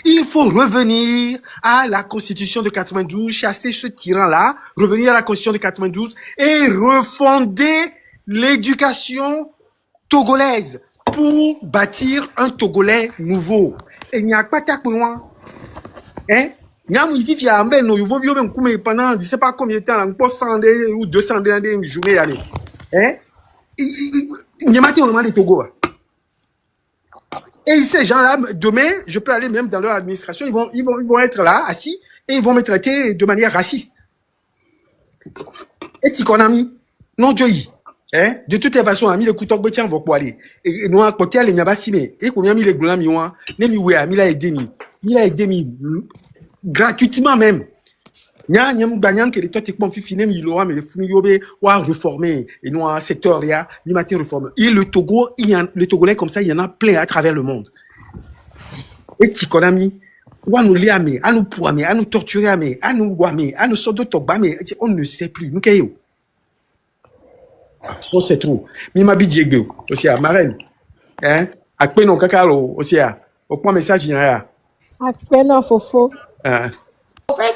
il faut revenir à la Constitution de 92, chasser ce tyran-là, revenir à la Constitution de 92 et refonder l'éducation togolaise pour bâtir un Togolais nouveau. Et il n'y a pas de quoi. Hein? Il y a pendant, je sais pas combien de temps, pour 100 ou 200 une journée. Hein? Il y a vraiment des Togo. Et ces gens-là, demain, je peux aller même dans leur administration, ils vont être là, assis, et ils vont me traiter de manière raciste. Et Tikonami, non Joyi. Hein? De toutes les façons, ami le couteau betian va quoi aller. Et nous, à côté, les n'y a pas si, mais, et combien mis les goulam, y'ouan, n'est-mi, ouais, ami l'a aidé, il a aidé, gratuitement même. Nya nyam banyan que les toi t'es finem il aura mais les fous yobe ou réformer et nous un secteur là ni matin réforme et le Togo les Togolais comme ça il y en a plein à travers le monde et tikonami ou à nous liamer à nous poimer à nous torturer à nous guamer à nous sortir de togba mais on ne sait plus nous qu'est-ce on sait trop mi ma bidjegbe aussi à marraine hein à peine on kakalo aussi à au point message il y a à peine fofo en fait,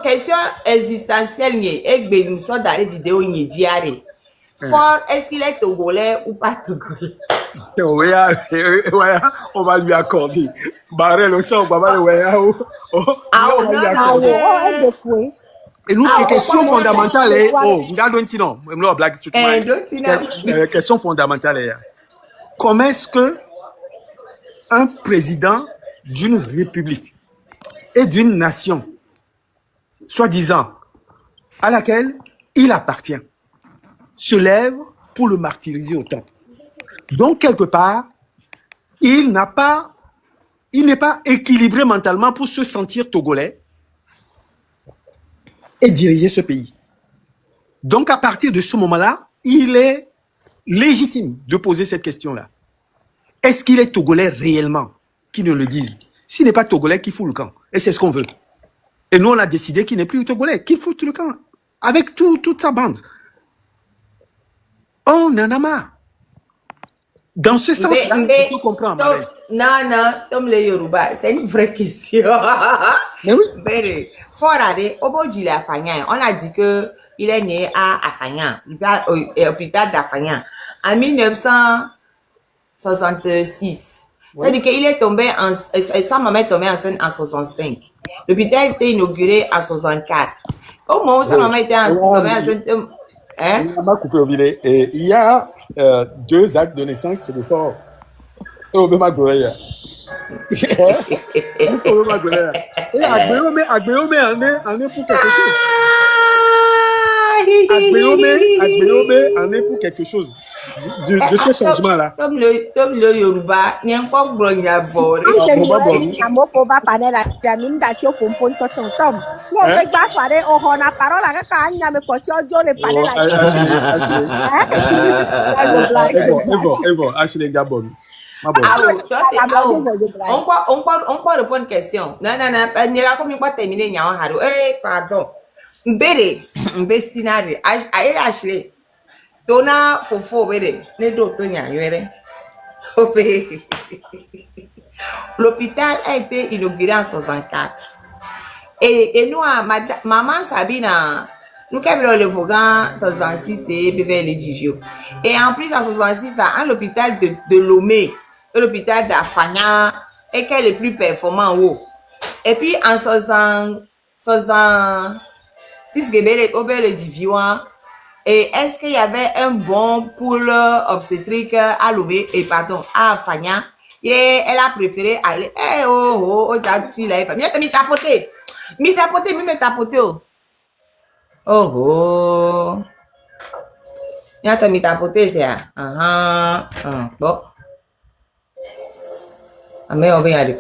question existentielle, et nous sommes dans les vidéos, Fort, est-ce qu'il est togolais ou pas togolais? Ouais, on va lui accorder. Barrel, on va lui accorder. Et nous, question fondamentale est, question fondamentale est, comment est-ce que un président d'une république et d'une nation, soi-disant, à laquelle il appartient, se lève pour le martyriser autant. Donc, quelque part, il n'est pas équilibré mentalement pour se sentir togolais et diriger ce pays. Donc, à partir de ce moment-là, il est légitime de poser cette question-là. Est-ce qu'il est togolais réellement? Qui nous le disent. S'il n'est pas togolais, qui fout le camp? Et c'est ce qu'on veut. Et nous, on a décidé qu'il n'est plus togolais. Qui fout le camp? Avec toute sa bande. On en a marre. Dans ce sens-là, tu peux comprendre. Non, Tom le Yoruba, c'est une vraie question. Mais oui. On a dit qu'il est né à Afagnan, l'hôpital d'Afagnan, en 1966. C'est-à-dire qu'il est tombé sa maman est tombée enceinte en 65. L'hôpital était inauguré en 64. Au moment où sa maman était tombée enceinte, il y a 2 actes de naissance, c'est fort. Et pour quelque chose de ce changement-là. Comme le Yoruba, il y a encore bronya bord. On peut répondre à une question. Non, il a comme pas terminé. Pardon. Scénario. Dona fofo bere ne do to nyanyere. L'hôpital a été inauguré en 64. Et nous, maman Sabina, nous avons le Vogan 66 et Beverly Divio. Et en plus, en 66, à l'hôpital de Lomé, l'hôpital d'Afagnan, et qui est le plus performant en haut. Et puis en 66, Beverly Divio. Et est-ce qu'il y avait un bon pôle obstétrique à Lomé, et pardon, à Afagnan? Et elle a préféré aller, tu l'as fait. Mi tapoté, Nyata mi tapoté, c'est bon. Mais on va y aller,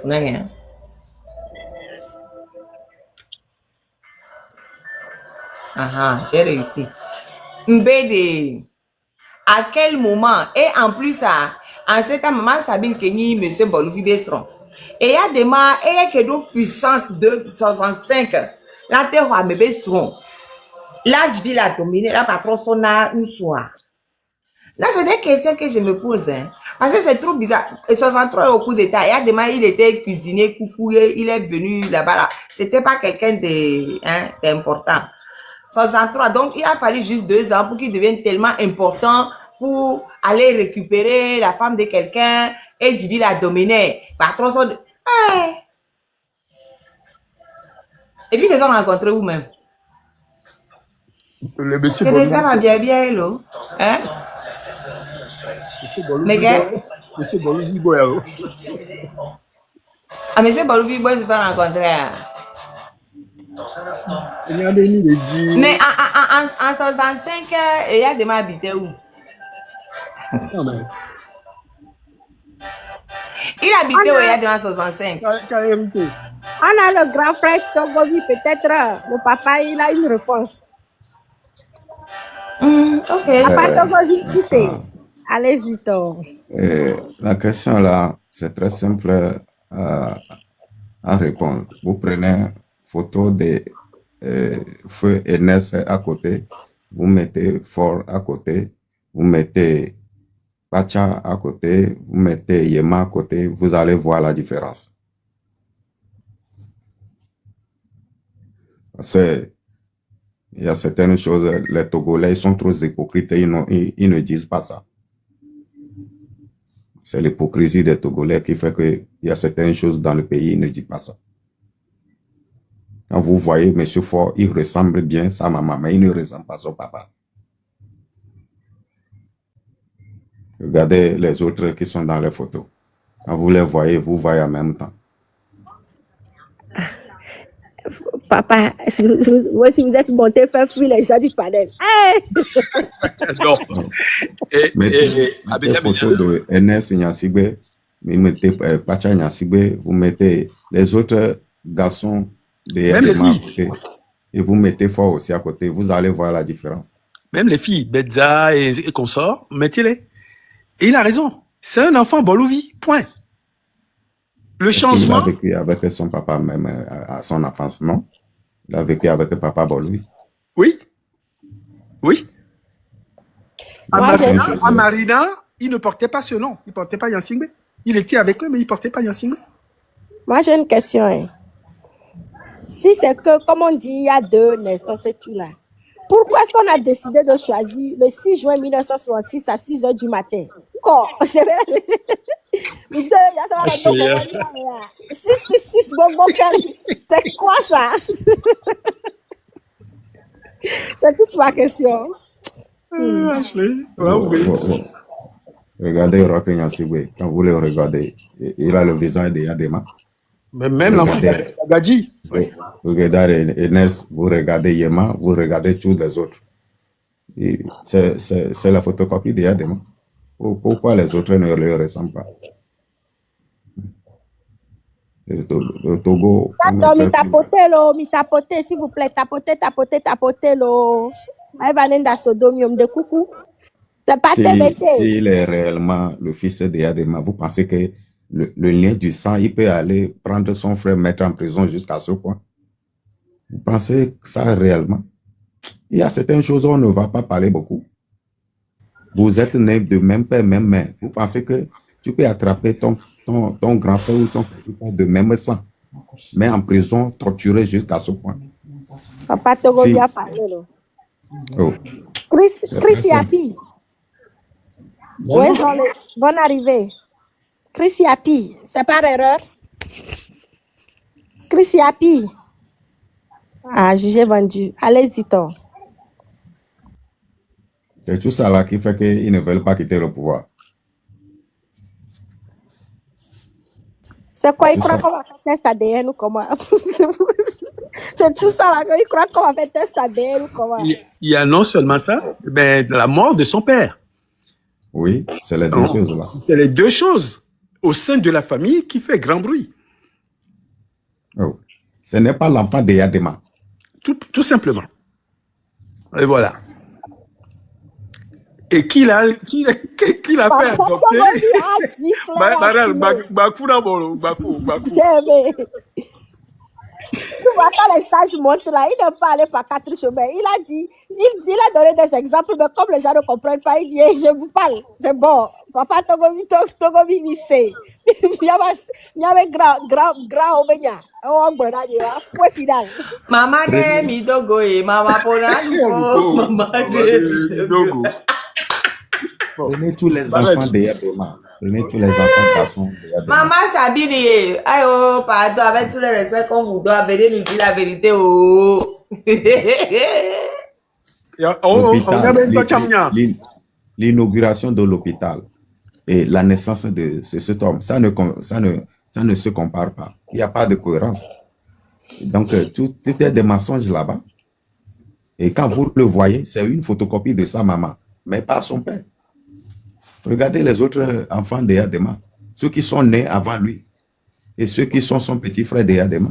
j'ai réussi. Mbede, à quel moment, et en plus, en ce temps, maman Sabine Kenyi, monsieur Bolouvi Bestron, et il y a des mains, et il y a que de puissance de 65, la terre a bébé son. Là, je vis la dominer, la patron son a une soir. Là, c'est des questions que je me pose, hein. Parce que c'est trop bizarre. Et 63 au coup d'état, il y a des mains, il était cuisiné, coucou, il est venu là-bas, là. C'était pas quelqu'un d'important. 63, donc il a fallu juste 2 ans pour qu'il devienne tellement important pour aller récupérer la femme de quelqu'un et Divi la dominer. Patron son... Et puis ils se sont rencontrés où-même? Le monsieur ça va bien, là. Hein? Monsieur Bolouvi Boy. Monsieur Bolouvi Boy se sont rencontrés. Il y a des nuits de Dieu. Mais en 65, il y a des gens habité où? Il habitait où il y a des gens en 65? KMT. On a le grand frère Togovi, peut-être le papa, il a une réponse. Ok. Papa Togovi, tu sais. Allez-y, toi. La question là, c'est très simple à répondre. Vous prenez photo de feu Ernest à côté, vous mettez Fort à côté, vous mettez Pacha à côté, vous mettez Yema à côté, vous allez voir la différence. Il y a certaines choses, les Togolais sont trop hypocrites, ils ne disent pas ça. C'est l'hypocrisie des Togolais qui fait qu'il y a certaines choses dans le pays, ils ne disent pas ça. Quand vous voyez M. Fort, il ressemble bien à sa maman, mais il ne ressemble pas à son papa. Regardez les autres qui sont dans les photos. Quand vous les voyez, vous voyez en même temps. Papa, si vous êtes monté faire fuir les gens du panel. Hey! Non. Mettez photos de Ernest Nyasigbe, vous mettez Pacha Nyasigbe, vous mettez les autres garçons de Yadema à côté, et vous mettez Fort aussi à côté, vous allez voir la différence. Même les filles, Betza et consorts, mettez-les. Et il a raison. C'est un enfant Bolouvi, point. Le changement... Il a vécu avec son papa même à son enfance, non? Il a vécu avec papa Bolouvi. Oui. Oui. À Marina, il ne portait pas ce nom. Il ne portait pas Yansingbe. Il était avec eux, mais il ne portait pas Yansingbe. Moi, j'ai une question. Hein. Si c'est que, comme on dit, il y a 2 naissances et tout là, pourquoi est-ce qu'on a décidé de choisir le 6 juin 1966 à 6 h du matin? Quoi? C'est vrai. 666 c'est quoi ça? C'est toute ma question. Regardez Roque Nyasigbe, quand vous le regardez, il a le visage de Yadema. Même l'enfant de Gadji. Vous regardez Enes, vous regardez Yema, vous regardez tous les autres. C'est la photocopie de Yadema. Pourquoi les autres ne le ressemblent pas? Le Togo. Tapotez, s'il vous plaît. Tapotez, lo. Aïvanenda Sodomium de coucou. C'est pas TBT. S'il est réellement le fils de Yadema, vous pensez que le lien du sang, il peut aller prendre son frère, mettre en prison jusqu'à ce point? Vous pensez ça réellement? Il y a certaines choses où on ne va pas parler beaucoup. Vous êtes nés de même père, même mère. Vous pensez que tu peux attraper ton grand frère ou ton petit frère de même sang, mais en prison, torturé jusqu'à ce point? Papa Togo bien parlé. Oh. Chris Yapi. Bonne arrivée. Chris Yapi, c'est par erreur. Chris Yapi. Ah, jugé vendu. Allez-y, toi. C'est tout ça là qui fait qu'ils ne veulent pas quitter le pouvoir. C'est quoi, ils croient qu'on va faire test ADN ou comment? C'est tout ça là, ils croient qu'on va faire test ADN ou comment? Il y a non seulement ça, mais la mort de son père. Oui, c'est les deux choses là. C'est les deux choses au sein de la famille qui fait grand bruit. Oh. Ce n'est pas l'enfant de Yadema. Tout simplement. Et voilà. Et qui l'a fait adopter? Tu vois quand les sages montent là, il ne peut aller par 4 chemins. Il a donné des exemples, mais comme les gens ne comprennent pas, il dit je vous parle, c'est bon. Papa Togovi sait. Il y avait grand obénia. Maman de Midogo et maman Ponano. Maman de Midogo. Prenez tous les enfants de Yadema. Prenez tous les enfants garçons de Yadema. Maman Sabine, aïe, pardon, avec tout le respect qu'on vous doit, venez nous dire la vérité. Oh. L'inauguration de l'hôpital et la naissance de cet homme, ça ne se compare pas. Il n'y a pas de cohérence. Donc, tout est des mensonges là-bas. Et quand vous le voyez, c'est une photocopie de sa maman, mais pas son père. Regardez les autres enfants d'Eyadema, ceux qui sont nés avant lui, et ceux qui sont son petit frère d'Eyadema,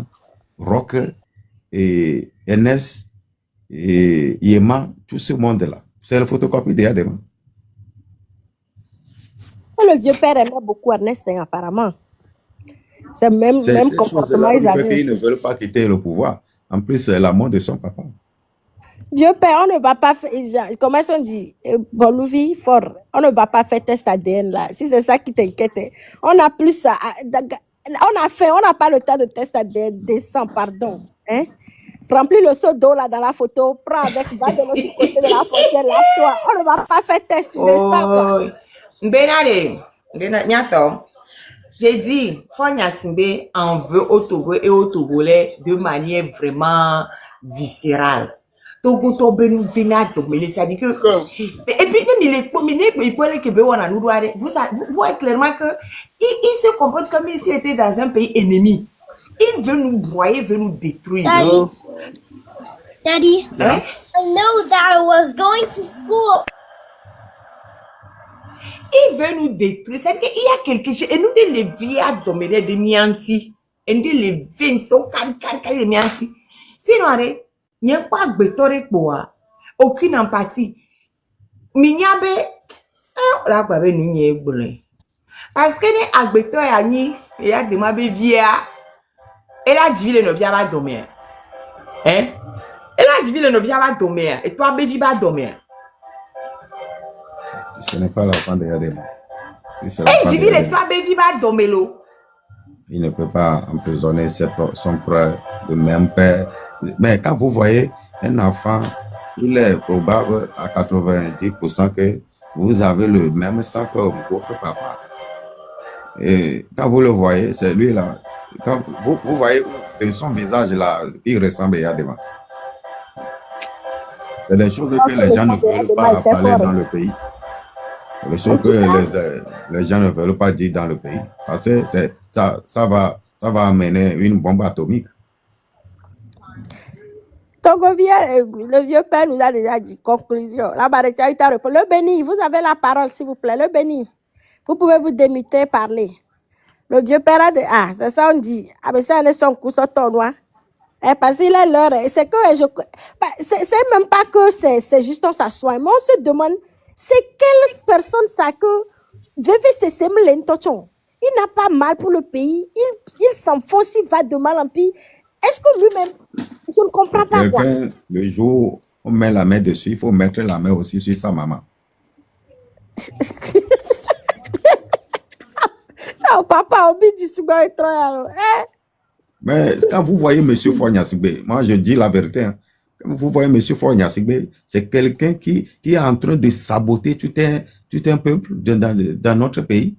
Rock et Ernest et Yema, tout ce monde-là. C'est la photocopie d'Eyadema. Le vieux père aimait beaucoup Ernest, hein, apparemment. C'est même comportement ils avaient. Ils ne veulent pas quitter le pouvoir. En plus, c'est la mort de son papa. Vieux père, on ne va pas faire, comment on dit, Bolouvi, fort, on ne va pas faire test ADN là. Si c'est ça qui t'inquiète, on a plus ça. On n'a pas le temps de test ADN décent, pardon. Hein? Remplis le seau d'eau là dans la photo, prends avec, va de l'autre côté de la frontière, lave-toi. On ne va pas faire test décent. Benade, j'ai dit, Fonya Simbe en veut au Togo et au Togolais de manière vraiment viscérale. Togo Togo nous vient dominer, ça dit que et puis même il peut que vous voyez clairement que il se comporte comme s'il était dans un pays ennemi. Il veut nous broyer, veut nous détruire. Daddy, I know that I was going to school. Il veut nous détruire. C'est-à-dire qu'il y a quelque chose. Et nous, les vies à dominer de mianti. Et nous, les vinto, de mianti. Sinon, il n'y a pas de bétore pour aucune empathie. Minyabe, là, quoi, nous n'y est bon. Parce que les agbétore, il y a des mabé via. Et la divine ne vient pas dormir. Hein? Et la divine ne vient pas dormir. Et toi, baby, va dormir. Ce n'est pas l'enfant de Yadema. Il ne peut pas emprisonner son frère, le même père. Mais quand vous voyez un enfant, il est probable à 90% que vous avez le même sang que votre papa. Et quand vous le voyez, c'est lui là. Quand vous voyez son visage là, il ressemble à Yadema. C'est des choses que les gens ne veulent pas parler dans le pays. Les choses que les gens ne veulent pas dire dans le pays. Parce que ça va amener une bombe atomique. Le vieux père nous a déjà dit, conclusion. Le Béni, vous avez la parole, s'il vous plaît. Le Béni, vous pouvez vous démuter, parler. Le vieux père a dit, c'est ça on dit. Mais ça, on est son coup, son tournoi. Parce qu'il est l'heure. C'est que c'est même pas que c'est juste on s'assoit. Mais on se demande, c'est quelle personne ça que il n'a pas mal pour le pays, il s'enfonce, il va de mal en pis. Est-ce que lui-même, je ne comprends pas quoi. Le jour où on met la main dessus, il faut mettre la main aussi sur sa maman. Non, papa, on dit mais quand vous voyez M. Fonya Sigbe, moi je dis la vérité, hein. Vous voyez M. Fonya Sigbe, c'est quelqu'un qui est en train de saboter tout un peuple dans notre pays.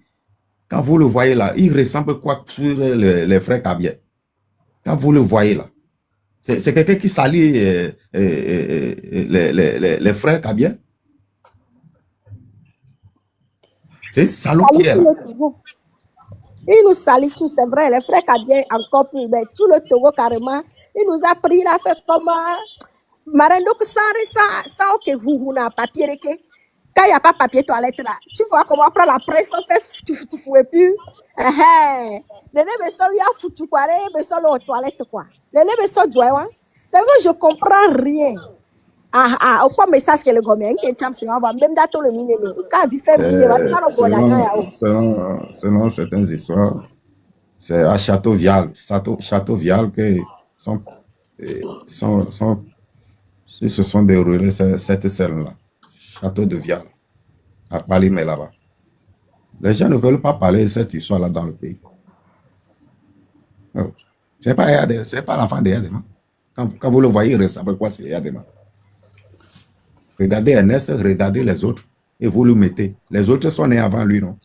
Quand vous le voyez là, il ressemble quoi sur les frères Kabia. Quand vous le voyez là, c'est quelqu'un qui salit les frères Kabia. C'est salaud qui est là. Il nous salit tous, c'est vrai, les frères Kabia encore plus, mais tout le Togo carrément, il nous a pris, il a fait comme Marendo sans que vous n'avez papier. Quand il n'y a pas papier toilette là, tu vois comment on prend la presse, on fait tu fouets plus. Les nébessons, il y a foutu quoi, les nébessons, les toilettes quoi. Les nébessons, c'est que je comprends rien. Aucun message que le gouvernement même dato le selon certaines histoires, c'est à Château Vial que se sont déroulées cette scène-là. Château de Vial, à Paris, mais là-bas. Les gens ne veulent pas parler de cette histoire-là dans le pays. Ce n'est pas l'enfant de Yadema. Quand vous le voyez, il ressemble quoi, c'est Yadema. Regardez Ernest, regardez les autres, et vous le mettez. Les autres sont nés avant lui, non?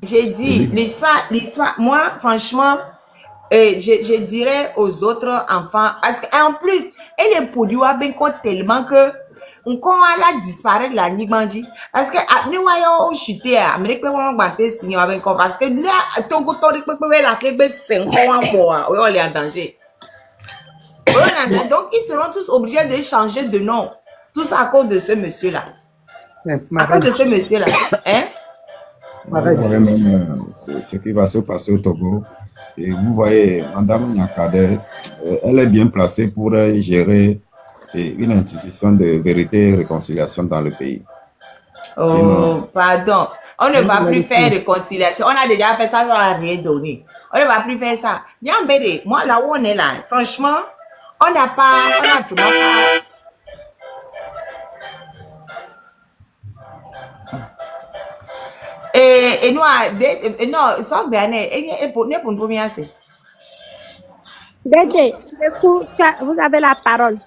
J'ai dit, l'histoire, moi, franchement, je dirais aux autres enfants, parce qu'en plus, elle est produite tellement que on a disparu de la Nibandi. Parce que nous voyons chuter à Amérique, on va signer avec parce que là, Togo, la clé, c'est un mois, on est en danger. Donc, ils seront tous obligés de changer de nom. Tout ça à cause de ce monsieur-là. À cause de ce monsieur-là. Hein? Vous voyez même ce qui va se passer au Togo. Et vous voyez, Madame Nyakade, elle est bien placée pour gérer une institution de vérité et réconciliation dans le pays. Oh, sinon, pardon. On ne va plus faire réconciliation. On a déjà fait ça, ça n'a rien donné. On ne va plus faire ça. Nyambere, moi, là où on est là, franchement, on n'a vraiment pas... Et nous, non, ça, bien, et pour nous, premier assez. Dédé, vous avez la parole.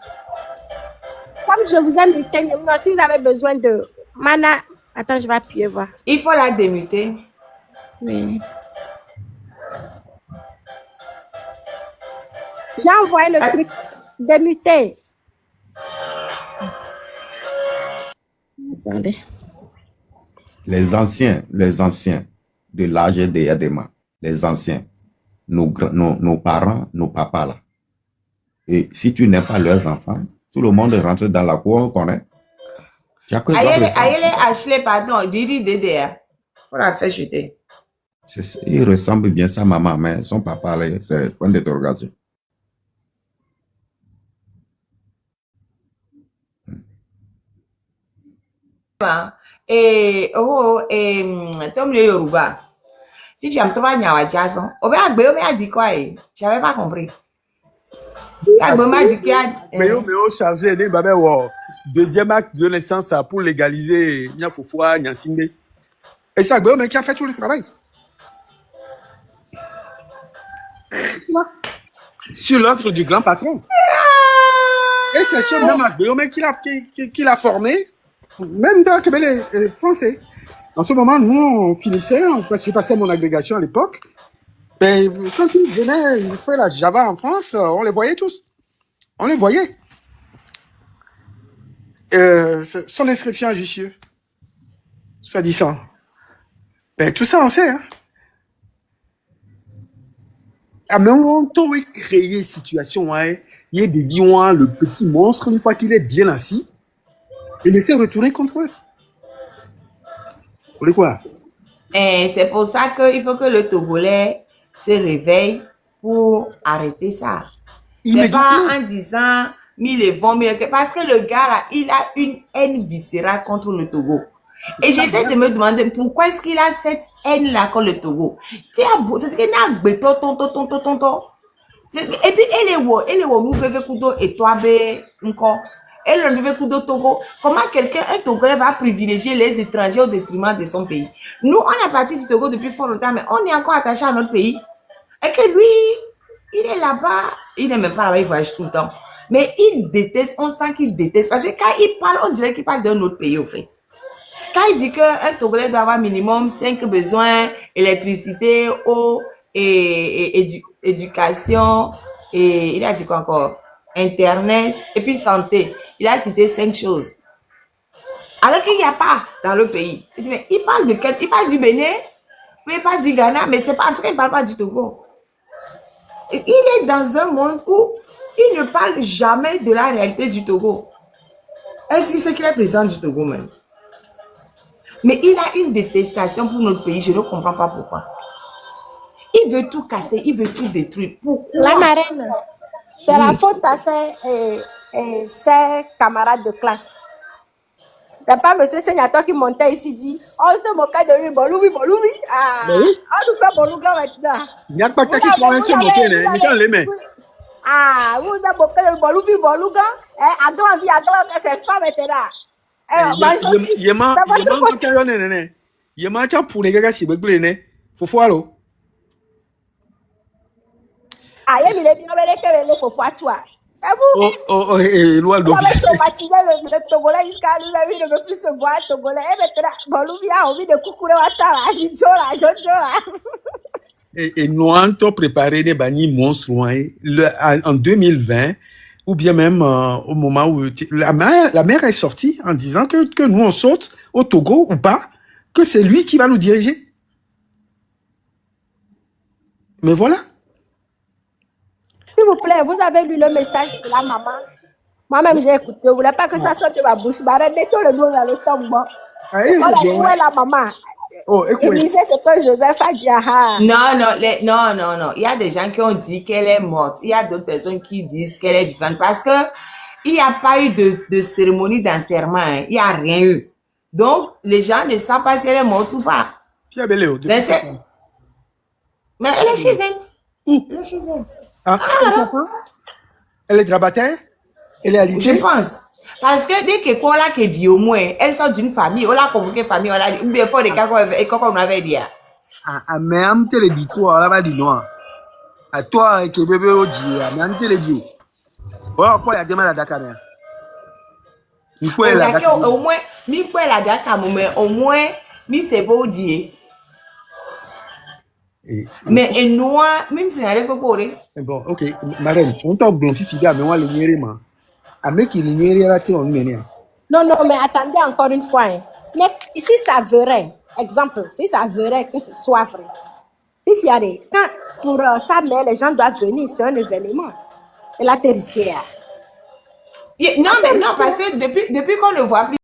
Comme je vous ai muté, si vous avez besoin de mana, attends, je vais appuyer voir. Il faut la démuter. Oui. J'ai envoyé le truc démuter. Attendez. Les anciens de l'âge de Yadema, les anciens, nos parents, nos papas là. Et si tu n'es pas leurs enfants, tout le monde rentre dans la cour, on connaît. Aïe, Ashley, pardon, Didi Dédé. Faut la faire jeter. Il ressemble bien à sa maman, mais son papa, c'est point d'interrogation. Tom le Yoruba. Si tu aimes trop Nyawa Jason, Obé a dit quoi? J'avais pas compris. Mais chargé de deuxième acte de naissance pour légaliser Nyakufwa, Nyansinde. Et ça, mais qui a fait tout le travail? Sur l'ordre du grand patron. Et c'est ce même Agbeome qui l'a formé, même dans le français. En ce moment, nous, on finissait, parce que je passais mon agrégation à l'époque. Mais quand ils venaient, ils faisaient la Java en France, on les voyait tous. On les voyait. Son inscription à Jussieu, soi-disant. Ben, tout ça, on sait. Hein? Ah, mais on doit créer une situation, hein? Il y a des lions, le petit monstre, une fois qu'il est bien assis, et les faire retourner contre eux. Vous voulez quoi? C'est pour ça qu'il faut que le Togolais se réveille pour arrêter ça. C'est pas en disant 1000 vont, parce que le gars là, il a une haine viscérale contre le Togo. Et j'essaie de me demander pourquoi est-ce qu'il a cette haine là contre le Togo. C'est qu'il a et puis elle est où nous fait couteau et toi encore. Elle ne veut couteau Togo. Comment quelqu'un un Togolais va privilégier les étrangers au détriment de son pays? Nous on a parti du Togo depuis fort longtemps, mais on est encore attaché à notre pays. Et que lui, il est là-bas, il n'est même pas là-bas, il voyage tout le temps. Mais il déteste, on sent qu'il déteste. Parce que quand il parle, on dirait qu'il parle d'un autre pays, au fait. Quand il dit qu'un Togolais doit avoir minimum 5 besoins, électricité, eau, et éducation, et il a dit quoi encore? Internet, et puis santé. Il a cité 5 choses. Alors qu'il n'y a pas dans le pays. Mais il parle de quel? Il parle du Bénin, mais il parle du Ghana, mais c'est pas, en tout cas, il ne parle pas du Togo. Il est dans un monde où il ne parle jamais de la réalité du Togo. Est-ce qu'il sait qu'il est président du Togo même? Mais il a une détestation pour notre pays, je ne comprends pas pourquoi. Il veut tout casser, il veut tout détruire. Pourquoi? La marraine, c'est la faute à ses camarades de classe. C'est pas M. Seignator qui montait ici dit on se moquait de lui, Boloubi. Ah, on nous fait Bolouga maintenant. Il n'y a pas quelqu'un qui va se moquer, les mains. Ah, vous avez moqué de Boloubi, Bolouga. À deux envie, à deux, c'est ça maintenant. Ah, il est bien que faut voir toi. Vous avez traumatisé le Togolais jusqu'à lui, il ne veut plus se voir Togolais. Et maintenant, Boloubi a envie de coucourer Ouattara, Et nous avons préparé des bannis monstres. En 2020, ou bien même au moment où la mère est sortie en disant que nous, on saute au Togo ou pas, que c'est lui qui va nous diriger. Mais voilà. S'il vous plaît, vous avez lu le message de la maman. Moi-même, j'ai écouté. Vous ne voulez pas que ça sorte de ma bouche. Mettons le doigt dans le tombeau. C'est quoi la maman? Oh, écoutez. C'est que Joseph a dit. Non. Il y a des gens qui ont dit qu'elle est morte. Il y a d'autres personnes qui disent qu'elle est vivante parce que il n'y a pas eu de cérémonie d'enterrement. Il n'y a rien eu. Donc, les gens ne savent pas si elle est morte ou pas. Mais elle est chez elle. Où? Elle est chez elle. Ah, elle est grabataire? Elle est alitée? Je pense. Parce que dès que quoi là que dit au moins, elle sort d'une famille, on l'a convoqué famille, on l'a dit, ou bien faut des cas comme on avait dit. Ah, mais on te le dit toi, là va dire non. À toi que bébé au dit, mais on te le dit. Oh, quoi, il y a des mal à Dakar. Au moins, mi quoi la Dakar, mais au moins, mi c'est beau dire. Mais et noir, même si elle est pas pour. Bon, ok, Marraine, on t'a glonfi figa, mais on le nier, man. À mec qui nier là, tu on mène. Non, mais attendez encore une fois. Hein. Mais si ça verrait, exemple, si ça verrait que ce soit vrai, puis il y a des quand pour sa mère, les gens doivent venir, c'est un événement. Elle a été risquée. Non, parce que depuis qu'on ne voit plus.